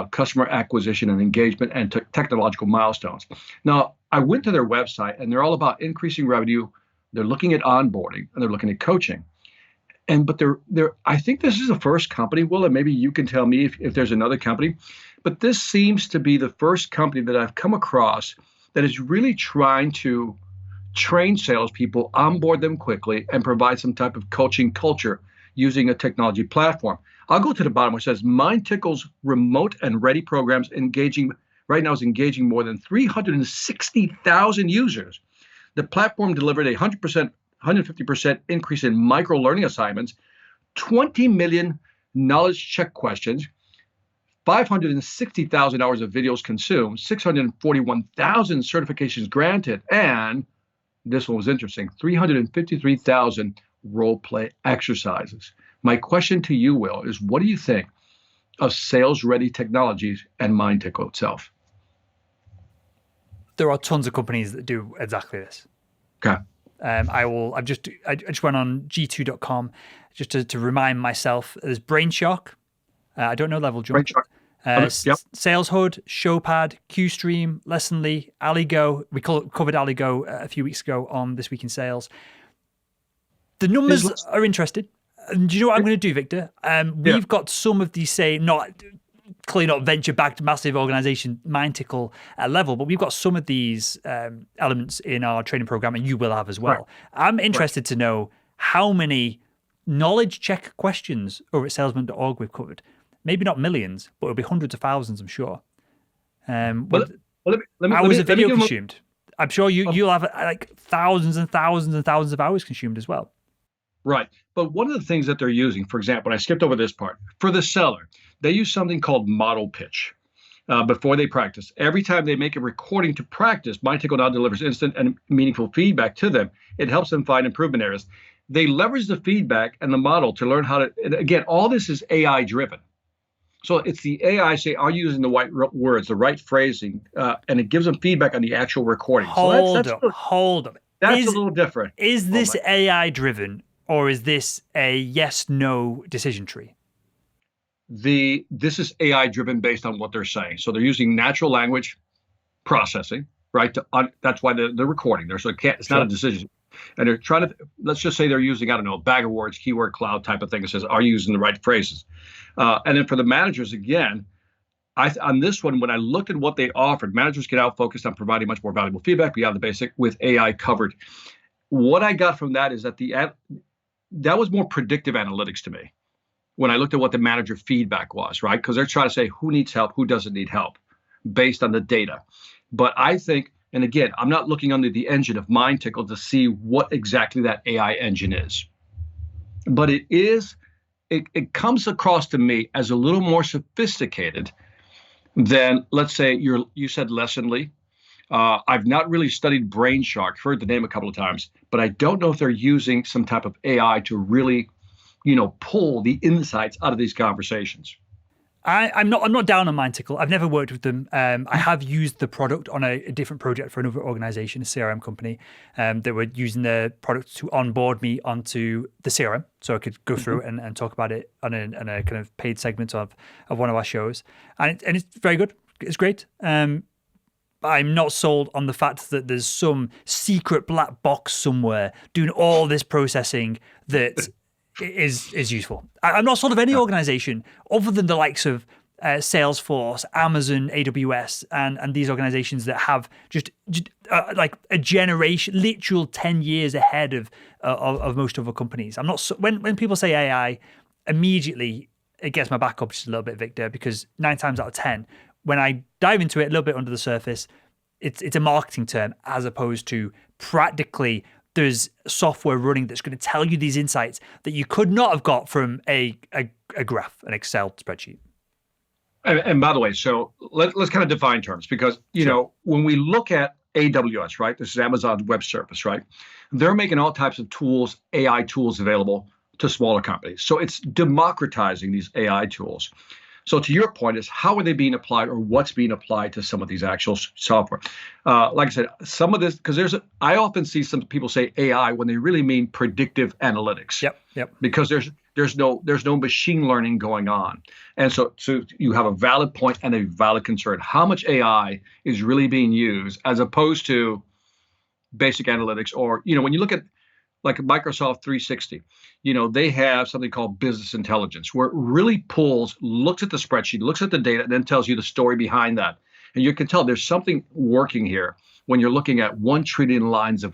customer acquisition and engagement, and technological milestones. Now, I went to their website, and they're all about increasing revenue. They're looking at onboarding, and they're looking at coaching. But I think this is the first company, Will, and maybe you can tell me if there's another company. But this seems to be the first company that I've come across that is really trying to train salespeople, onboard them quickly, and provide some type of coaching culture using a technology platform. I'll go to the bottom where it says Mind Tickle's remote and ready programs right now is engaging more than 360,000 users. The platform delivered a 150% increase in micro learning assignments, 20 million knowledge check questions, 560,000 hours of videos consumed, 641,000 certifications granted, and this one was interesting, 353,000 role play exercises. My question to you, Will, is what do you think of sales-ready technologies and Mind Tickle itself? There are tons of companies that do exactly this. Okay. I just went on g2.com just to remind myself. There's Brainshock. I don't know Level Jump. Brainshock. Yep. Sales Hood, Showpad, QStream, Lessonly, Aligo. We covered Aligo a few weeks ago on This Week in Sales. The numbers are interesting. And do you know what I'm going to do, Victor? We've got some of these, clearly not venture-backed massive organization Mind Tickle level, but we've got some of these elements in our training program, and you will have as well. Right. I'm interested to know how many knowledge check questions over at salesman.org we've covered. Maybe not millions, but it'll be hundreds of thousands, I'm sure. How was the video consumed? I'm sure you'll have like thousands and thousands and thousands of hours consumed as well. Right. But one of the things that they're using, for example, and I skipped over this part, for the seller, they use something called model pitch before they practice. Every time they make a recording to practice, Mind Tickle now delivers instant and meaningful feedback to them. It helps them find improvement areas. They leverage the feedback and the model to learn how to, and again, all this is AI driven. So it's the AI say, are you using the right words, the right phrasing, and it gives them feedback on the actual recording. Hold up. That's a little different. Is this AI driven? Or is this a yes/no decision tree? This is AI driven based on what they're saying. So they're using natural language processing, right? That's why they're recording there. So it's not a decision. And they're trying to, let's just say they're using, I don't know, a bag of words, keyword cloud type of thing that says, are you using the right phrases? And then for the managers, again, on this one, when I looked at what they offered, managers get out focused on providing much more valuable feedback beyond the basic with AI covered. what I got from that is that that was more predictive analytics to me when I looked at what the manager feedback was, right? Because they're trying to say who needs help, who doesn't need help based on the data. But I think, and again, I'm not looking under the engine of MindTickle to see what exactly that AI engine is. But it comes across to me as a little more sophisticated than, let's say, you said Lessonly. I've not really studied BrainShark, heard the name a couple of times, but I don't know if they're using some type of AI to really, pull the insights out of these conversations. I'm not down on MindTickle. I've never worked with them. I have used the product on a different project for another organization, a CRM company, that were using the product to onboard me onto the CRM, so I could go through and talk about it on a kind of paid segment of one of our shows, and it's very good. It's great. I'm not sold on the fact that there's some secret black box somewhere doing all this processing that is useful. I'm not sold of any organization other than the likes of Salesforce, Amazon, AWS, and these organizations that have just like a generation, literal 10 years ahead of most other companies. I'm not when people say AI, immediately it gets my back up just a little bit, Victor, because 9 times out of 10, when I dive into it a little bit under the surface, it's a marketing term as opposed to practically there's software running that's going to tell you these insights that you could not have got from a graph, an Excel spreadsheet. And by the way, so let's kind of define terms, because, when we look at AWS, right, this is Amazon's web service, right, they're making all types of tools, AI tools available to smaller companies. So it's democratizing these AI tools. So to your point is, how are they being applied, or what's being applied to some of these actual software? Like I said, some of this, because I often see some people say AI when they really mean predictive analytics. Yep. Because there's no machine learning going on. And so you have a valid point and a valid concern. How much AI is really being used as opposed to basic analytics, or, when you look at like Microsoft 360, they have something called business intelligence, where it really looks at the spreadsheet, looks at the data, and then tells you the story behind that. And you can tell there's something working here when you're looking at 1 trillion lines of,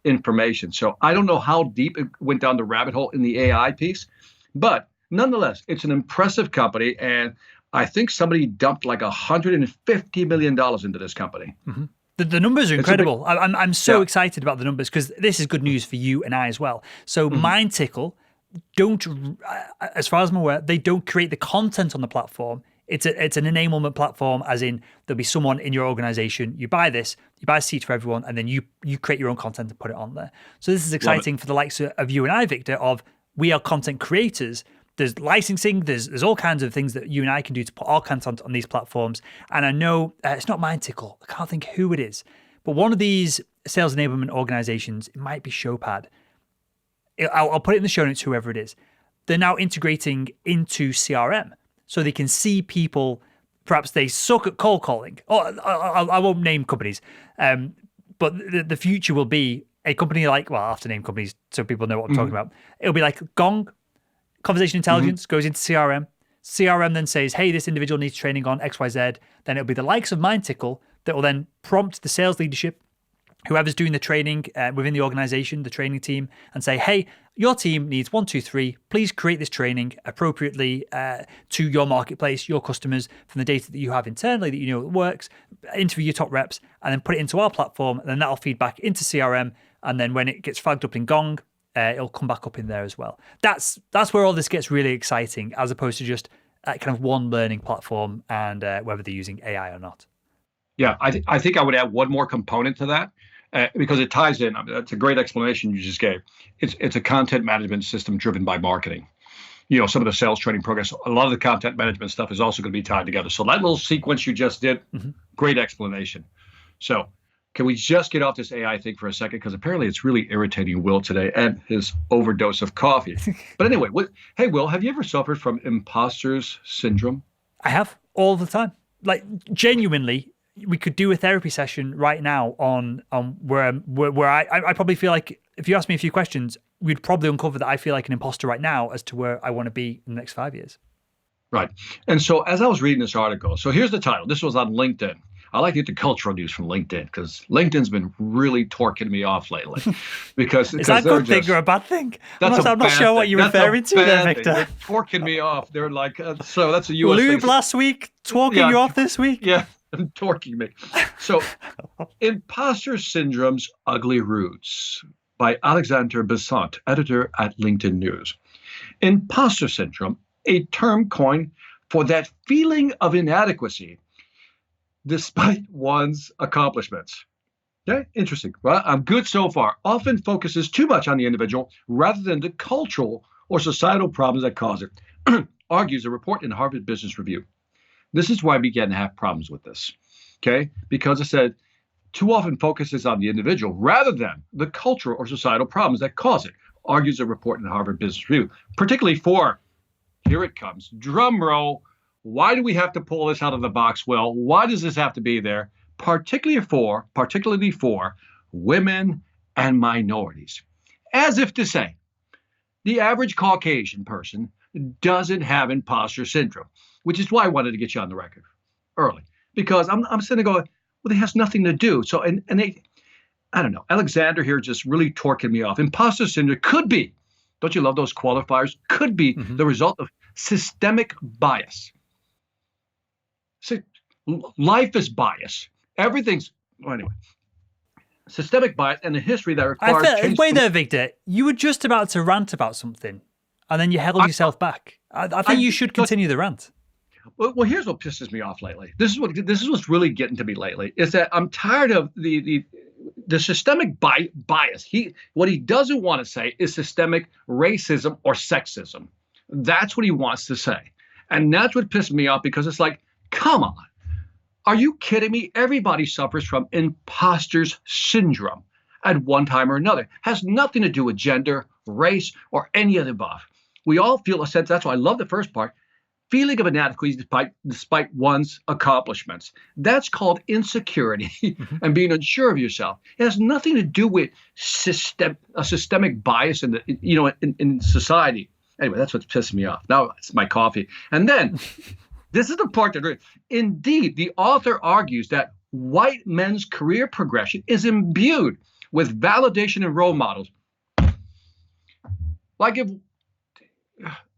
information. So I don't know how deep it went down the rabbit hole in the AI piece, but nonetheless, it's an impressive company. And I think somebody dumped like $150 million into this company. Mm-hmm. The numbers are incredible. I'm so excited about the numbers, because this is good news for you and I as well. So MindTickle as far as I'm aware, they don't create the content on the platform. It's an enablement platform, as in there'll be someone in your organization, you buy a seat for everyone, and then you create your own content and put it on there. So this is exciting for the likes of you and I, Victor, of we are content creators. There's licensing, there's all kinds of things that you and I can do to put our content on these platforms. And I know it's not MindTickle, I can't think who it is, but one of these sales enablement organizations, it might be Showpad. I'll put it in the show notes, whoever it is. They're now integrating into CRM, so they can see people, perhaps they suck at cold calling. I won't name companies, but the future will be a company like, well, I have to name companies so people know what I'm talking about. It'll be like Gong. Conversation intelligence goes into CRM. CRM then says, hey, this individual needs training on XYZ. Then it'll be the likes of MindTickle that will then prompt the sales leadership, whoever's doing the training within the organization, the training team, and say, hey, your team needs 1, 2, 3. Please create this training appropriately to your marketplace, your customers, from the data that you have internally that you know works. Interview your top reps, and then put it into our platform. And then that'll feed back into CRM. And then when it gets flagged up in Gong, it'll come back up in there as well. That's where all this gets really exciting, as opposed to just kind of one learning platform and whether they're using AI or not. Yeah, I think I would add one more component to that, because it ties in. That's a great explanation you just gave. It's a content management system driven by marketing. Some of the sales training programs, a lot of the content management stuff is also going to be tied together. So that little sequence you just did, great explanation. So can we just get off this AI thing for a second? Because apparently it's really irritating Will today and his overdose of coffee. But anyway, hey, Will, have you ever suffered from imposter syndrome? I have, all the time. Like, genuinely, we could do a therapy session right now on where I probably feel like, if you ask me a few questions, we'd probably uncover that I feel like an imposter right now as to where I want to be in the next 5 years. Right. And so as I was reading this article, so here's the title. This was on LinkedIn. I like to get the cultural news from LinkedIn because LinkedIn's been really torquing me off lately. Because is that a good thing or a bad thing? I'm not sure what you're referring to there, Victor. They're torquing me off. They're like, so that's a U.S. Lube thing. last week, torquing you off this week? Yeah, torquing me. So, Imposter Syndrome's Ugly Roots by Alexander Besant, editor at LinkedIn News. Imposter syndrome, a term coined for that feeling of inadequacy despite one's accomplishments. Okay, interesting. Well, I'm good so far. Often focuses too much on the individual rather than the cultural or societal problems that cause it, argues a report in Harvard Business Review. This is why I began to have problems with this. Okay, because I said too often focuses on the individual rather than the cultural or societal problems that cause it, argues a report in Harvard Business Review, particularly for, here it comes, drum roll, why do we have to pull this out of the box? Well, why does this have to be there? Particularly for women and minorities. As if to say, the average Caucasian person doesn't have imposter syndrome, which is why I wanted to get you on the record early, because I'm sitting there going, well, it has nothing to do. So, and they, I don't know, Alexander here just really torquing me off. Imposter syndrome could be, don't you love those qualifiers? Could be the result of systemic bias. See, life is bias. Everything's, well, anyway. Systemic bias and a history that requires wait there, Victor. You were just about to rant about something, and then you held yourself back. I think you should continue the rant. Well, here's what pisses me off lately. This is what's really getting to me lately. Is that I'm tired of the systemic bias. What he doesn't want to say is systemic racism or sexism. That's what he wants to say, and that's what pissed me off because it's like, come on. Are you kidding me? Everybody suffers from imposter syndrome at one time or another. Has nothing to do with gender, race, or any of the above. We all feel a sense, that's why I love the first part, feeling of inadequacy despite one's accomplishments. That's called insecurity and being unsure of yourself. It has nothing to do with a systemic bias in society. Anyway, that's what's pissing me off. Now it's my coffee. And then this is the part that, indeed, the author argues that white men's career progression is imbued with validation and role models. Like, if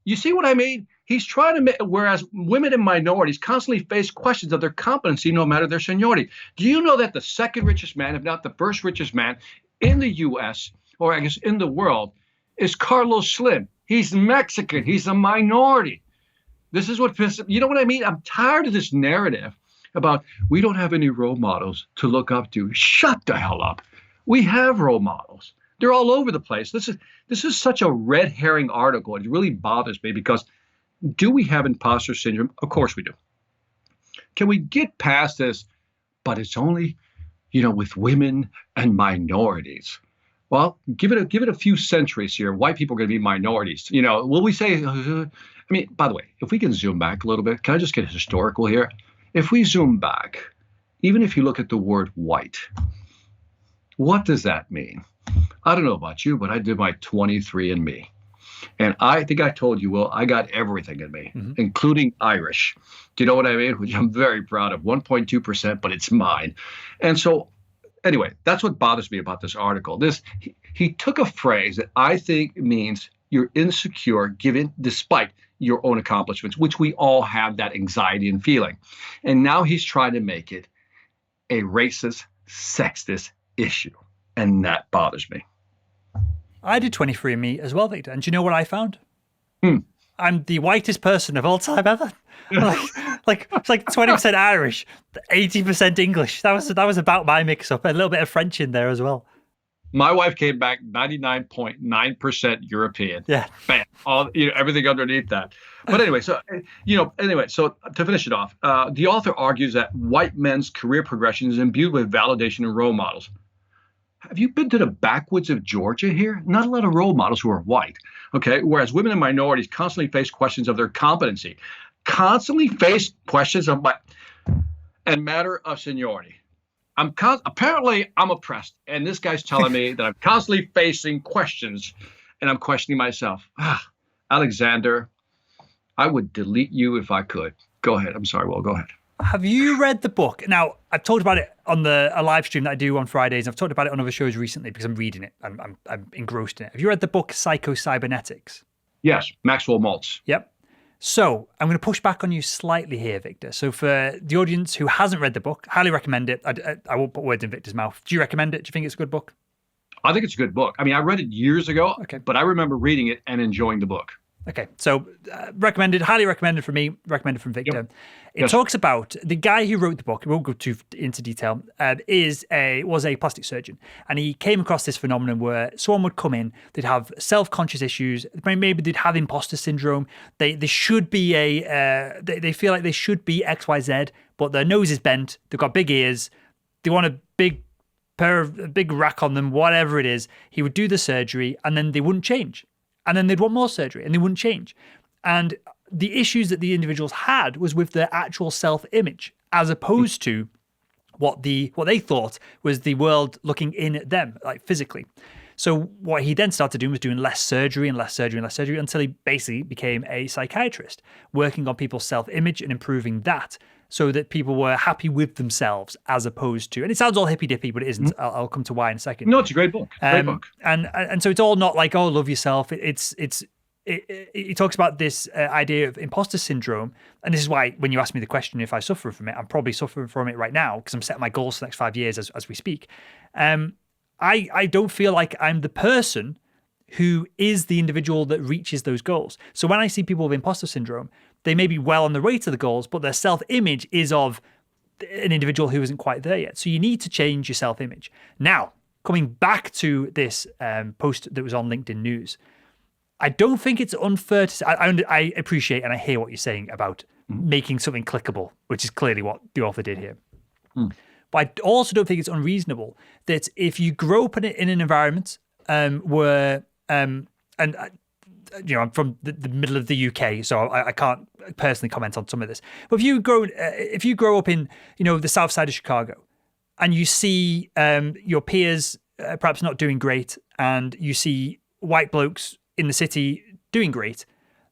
you see what I mean? He's trying to, whereas women and minorities constantly face questions of their competency no matter their seniority. Do you know that the second richest man, if not the first richest man in the U.S., or I guess in the world, is Carlos Slim? He's Mexican. He's a minority. This is what pisses, you know what I mean? I'm tired of this narrative about we don't have any role models to look up to. Shut the hell up. We have role models. They're all over the place. This is such a red herring article. It really bothers me because do we have imposter syndrome? Of course we do. Can we get past this? But it's only, with women and minorities. Well, give it a few centuries here. White people are going to be minorities. Will we say, by the way, if we can zoom back a little bit, can I just get historical here? If we zoom back, even if you look at the word white, what does that mean? I don't know about you, but I did my 23andMe. And I think I told you, well, I got everything in me, including Irish. Do you know what I mean? Which I'm very proud of, 1.2%, but it's mine. And so, anyway, that's what bothers me about this article. He took a phrase that I think means you're insecure despite your own accomplishments, which we all have that anxiety and feeling. And now he's trying to make it a racist, sexist issue. And that bothers me. I did 23andMe as well, Victor. And do you know what I found? I'm the whitest person of all time ever. It's like 20% Irish, 80% English. That was about my mix-up. A little bit of French in there as well. My wife came back 99.9% European. Yeah. Bam. Everything underneath that. But anyway, so to finish it off, the author argues that white men's career progression is imbued with validation and role models. Have you been to the backwoods of Georgia here? Not a lot of role models who are white. Okay. Whereas women and minorities constantly face questions of their competency, constantly face questions of and matter of seniority. Apparently I'm oppressed, and this guy's telling me that I'm constantly facing questions, and I'm questioning myself. Alexander, I would delete you if I could. Go ahead. I'm sorry. Well, go ahead. Have you read the book? Now, I've talked about it on a live stream that I do on Fridays. I've talked about it on other shows recently because I'm reading it. I'm engrossed in it. Have you read the book Psycho-Cybernetics? Yes, Maxwell Maltz. Yep. So I'm going to push back on you slightly here, Victor. So for the audience who hasn't read the book, highly recommend it. I won't put words in Victor's mouth. Do you recommend it? Do you think it's a good book? I think it's a good book. I mean, I read it years ago, Okay. but I remember reading it and enjoying the book. Okay, so recommended, highly recommended from me, recommended from Victor. Yep. It Yes. talks about the guy who wrote the book. I won't go too into detail. Was a plastic surgeon, and he came across this phenomenon where someone would come in, they'd have self-conscious issues, maybe they'd have imposter syndrome. They should be they feel like they should be X, Y, Z, but their nose is bent. They've got big ears. They want a big rack on them, whatever it is. He would do the surgery, and then they wouldn't change. And then they'd want more surgery and they wouldn't change. And the issues that the individuals had was with their actual self-image, as opposed to what they thought was the world looking in at them, like physically. So what he then started doing was doing less surgery and less surgery and less surgery until he basically became a psychiatrist, working on people's self-image and improving that so that people were happy with themselves as opposed to, and it sounds all hippy-dippy, but it isn't. I'll come to why in a second. No, it's a great book. Great book. And so it's all not like, oh, love yourself. It talks about this idea of imposter syndrome. And this is why when you ask me the question if I suffer from it, I'm probably suffering from it right now because I'm setting my goals for the next 5 years as we speak. I don't feel like I'm the person who is the individual that reaches those goals. So when I see people with imposter syndrome, they may be well on the way to the goals, but their self-image is of an individual who isn't quite there yet. So you need to change your self-image. Now, coming back to this post that was on LinkedIn News, I don't think it's unfair to say, I appreciate and I hear what you're saying about making something clickable, which is clearly what the author did here. But I also don't think it's unreasonable that if you grow up in an environment where, I'm from the middle of the UK, so I can't personally comment on some of this. But if you grow up in, the south side of Chicago, and you see your peers perhaps not doing great, and you see white blokes in the city doing great,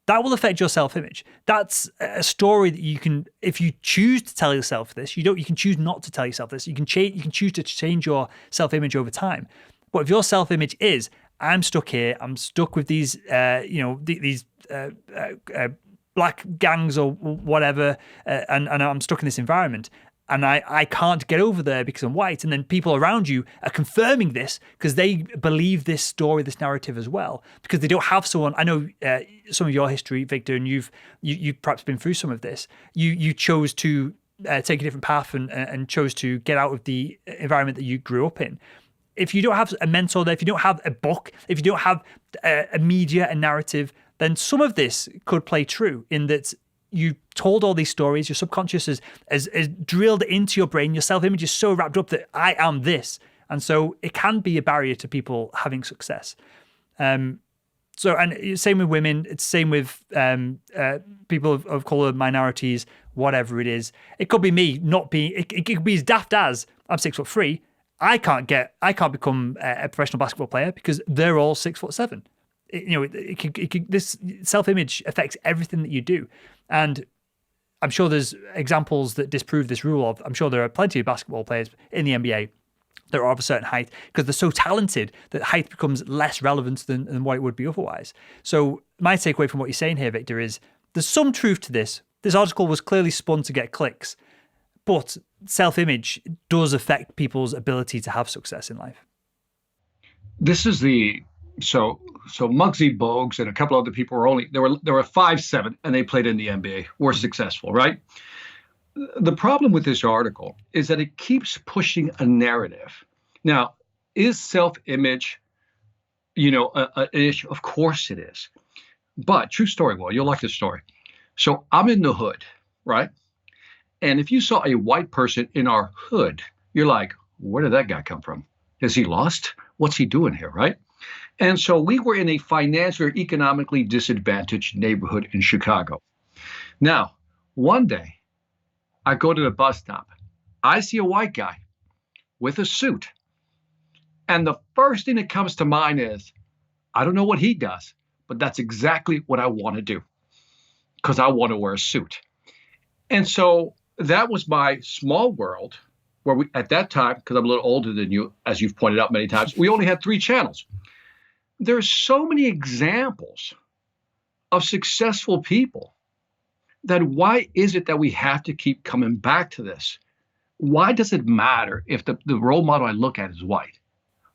that will affect your self-image. That's a story that you can, if you choose to tell yourself this, you can choose not to tell yourself this. You can choose to change your self-image over time. But if your self-image is, I'm stuck here, I'm stuck with these, these black gangs or whatever, and I'm stuck in this environment, and I can't get over there because I'm white. And then people around you are confirming this because they believe this story, this narrative as well, because they don't have someone. I know some of your history, Victor, and you've perhaps been through some of this. You chose to take a different path and chose to get out of the environment that you grew up in. If you don't have a mentor there, if you don't have a book, if you don't have a media, a narrative, then some of this could play true in that you told all these stories, your subconscious is drilled into your brain, your self-image is so wrapped up that I am this. And so it can be a barrier to people having success. And same with women, it's same with people of color, minorities, whatever it is. It could be me not being, it could be as daft as I'm 6'3". I can't become a professional basketball player because they're all 6'7". This self-image affects everything that you do. And I'm sure there's examples that disprove this rule. I'm sure there are plenty of basketball players in the NBA that are of a certain height because they're so talented that height becomes less relevant than what it would be otherwise. So my takeaway from what you're saying here, Victor, is there's some truth to this. This article was clearly spun to get clicks, but self-image does affect people's ability to have success in life. This is so Muggsy Bogues and a couple other people were 5'7" and they played in the NBA, were successful, right? The problem with this article is that it keeps pushing a narrative. Now, is self-image, an issue? Of course it is. But true story, well, you'll like this story. So I'm in the hood, right? And if you saw a white person in our hood, you're like, where did that guy come from? Is he lost? What's he doing here, right? And so we were in a financially or economically disadvantaged neighborhood in Chicago. Now, one day, I go to the bus stop. I see a white guy with a suit. And the first thing that comes to mind is, I don't know what he does, but that's exactly what I want to do because I want to wear a suit. And so that was my small world where we, at that time, because I'm a little older than you, as you've pointed out many times, we only had 3 channels. There's so many examples of successful people that why is it that we have to keep coming back to this? Why does it matter if the role model I look at is white?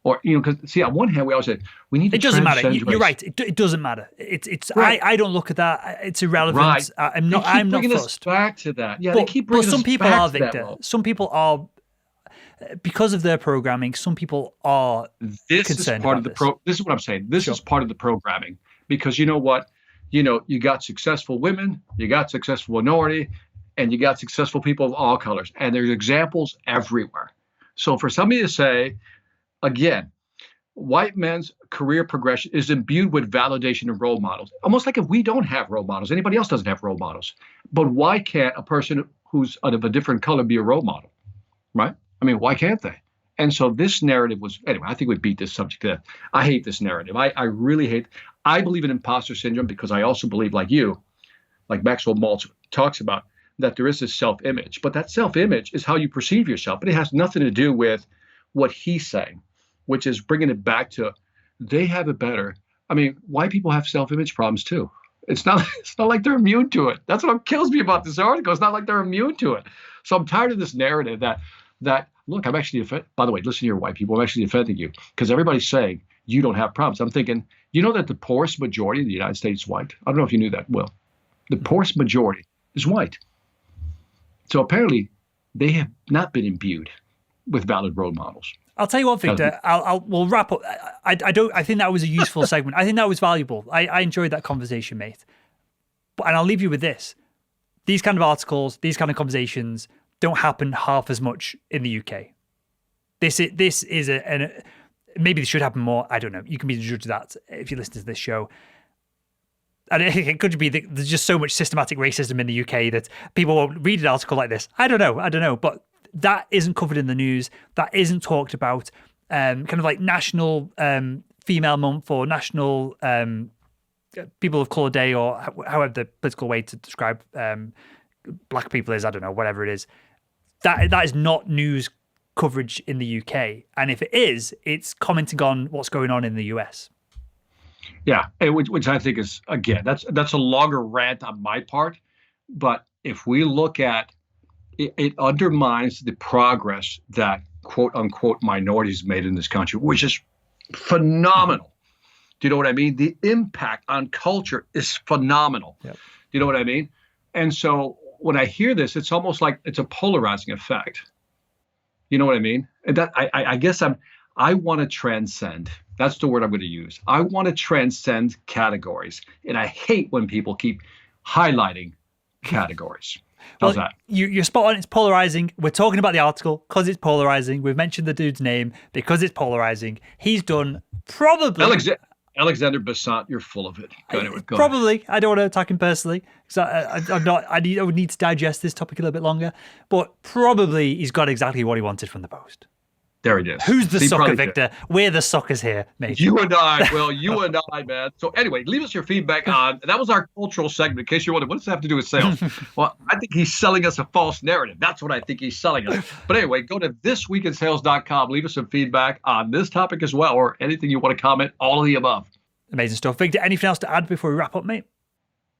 Or, because see, on one hand, we always say we need to transcend race. It doesn't matter. You're right. It doesn't matter. It's right. I don't look at that. It's irrelevant. Right. I'm not fussed. Back to that. Yeah, but, they keep bringing but some us people back are, to Victor. that Some people are, because of their programming, some people are concerned about this. This is what I'm saying. This Sure. is part of the programming, because you know what? You got successful women, you got successful minority, and you got successful people of all colors. And there's examples everywhere. So for somebody to say, again, white men's career progression is imbued with validation and role models, almost like if we don't have role models, anybody else doesn't have role models. But why can't a person who's of a different color be a role model, right? I mean, why can't they? And so this narrative was, anyway, I think we beat this subject to death. I hate this narrative. I really hate, I believe in imposter syndrome because I also believe, like you, like Maxwell Maltz talks about, that there is this self-image. But that self-image is how you perceive yourself. But it has nothing to do with what he's saying, which is bringing it back to they have it better. I mean, white people have self-image problems too. It's not like they're immune to it. That's what kills me about this article. It's not like they're immune to it. So I'm tired of this narrative that look, I'm actually offended. By the way, listen here, white people, I'm actually offending you because everybody's saying you don't have problems. I'm thinking, you know that the poorest majority of the United States is white? I don't know if you knew that, Will. The poorest majority is white. So apparently they have not been imbued with valid role models. I'll tell you what, Victor. We'll wrap up. I think that was a useful segment. I think that was valuable. I enjoyed that conversation, mate. And I'll leave you with this: these kind of articles, these kind of conversations don't happen half as much in the UK. This is maybe this should happen more. I don't know. You can be the judge of that if you listen to this show. And it could be that there's just so much systematic racism in the UK that people won't read an article like this. I don't know. But that isn't covered in the news. That isn't talked about. Kind of like National Female Month or National People of Colour Day, or however the political way to describe black people is. I don't know, whatever it is. That is not news coverage in the UK. And if it is, it's commenting on what's going on in the US. Yeah, which I think is, again, that's a longer rant on my part. But if we look at it, it undermines the progress that quote unquote minorities made in this country, which is phenomenal. Do you know what I mean? The impact on culture is phenomenal. Yep. Do you know what I mean? And so when I hear this, it's almost like it's a polarizing effect. You know what I mean? And that I guess I want to transcend. That's the word I'm going to use. I want to transcend categories. And I hate when people keep highlighting categories. How's that? You're spot on. It's polarizing. We're talking about the article because it's polarizing. We've mentioned the dude's name because it's polarizing. He's done probably... Alexander Besant, you're full of it. Go probably. I don't want to attack him personally because I'm not. I would need to digest this topic a little bit longer. But probably he's got exactly what he wanted from the Post. There it is. Who's the sucker, Victor? We're the suckers here, mate. You and I, man. So anyway, leave us your feedback on, that was our cultural segment. In case you're wondering, what does that have to do with sales? Well, I think he's selling us a false narrative. That's what I think he's selling us. But anyway, go to thisweekinsales.com. Leave us some feedback on this topic as well, or anything you want to comment, all of the above. Amazing stuff. Victor, anything else to add before we wrap up, mate?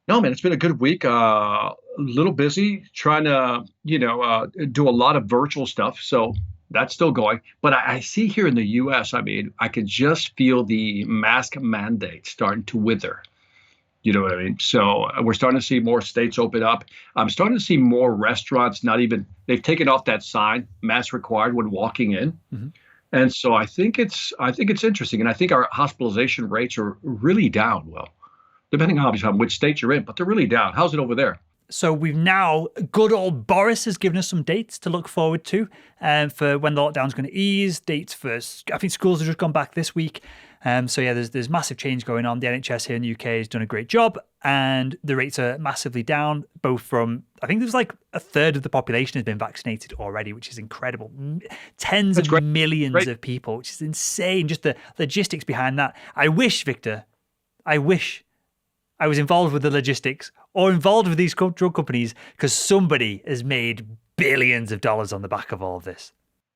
No, man, it's been a good week. A little busy trying to, do a lot of virtual stuff. So that's still going. But I see here in the U.S., I mean, I can just feel the mask mandate starting to wither. You know what I mean? So we're starting to see more states open up. I'm starting to see more restaurants they've taken off that sign, mask required when walking in. Mm-hmm. And so I think it's interesting. And I think our hospitalization rates are really down, Well, depending on which state you're in, but they're really down. How's it over there? So we've now, good old Boris has given us some dates to look forward to for when the lockdown's going to ease, dates for, I think schools have just gone back this week. So yeah, there's massive change going on. The NHS here in the UK has done a great job and the rates are massively down, both from, I think there's like a third of the population has been vaccinated already, which is incredible. Tens of millions of people, which is insane. Just the logistics behind that. I wish, Victor, I was involved with the logistics or involved with these drug companies because somebody has made billions of dollars on the back of all of this.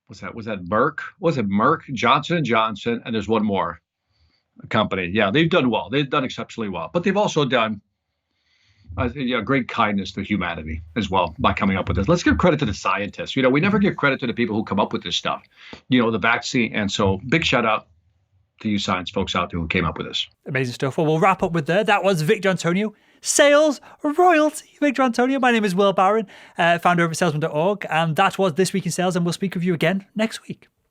Was that Merck? Was it Merck, Johnson & Johnson, and there's one more company. Yeah, they've done well. They've done exceptionally well. But they've also done great kindness to humanity as well by coming up with this. Let's give credit to the scientists. We never give credit to the people who come up with this stuff, the vaccine. And so big shout out to you science folks out there who came up with this. Amazing stuff. Well, we'll wrap up with there. That was Victor Antonio, Sales Royalty. Victor Antonio. My name is Will Barron, founder of salesman.org. And that was This Week in Sales. And we'll speak with you again next week.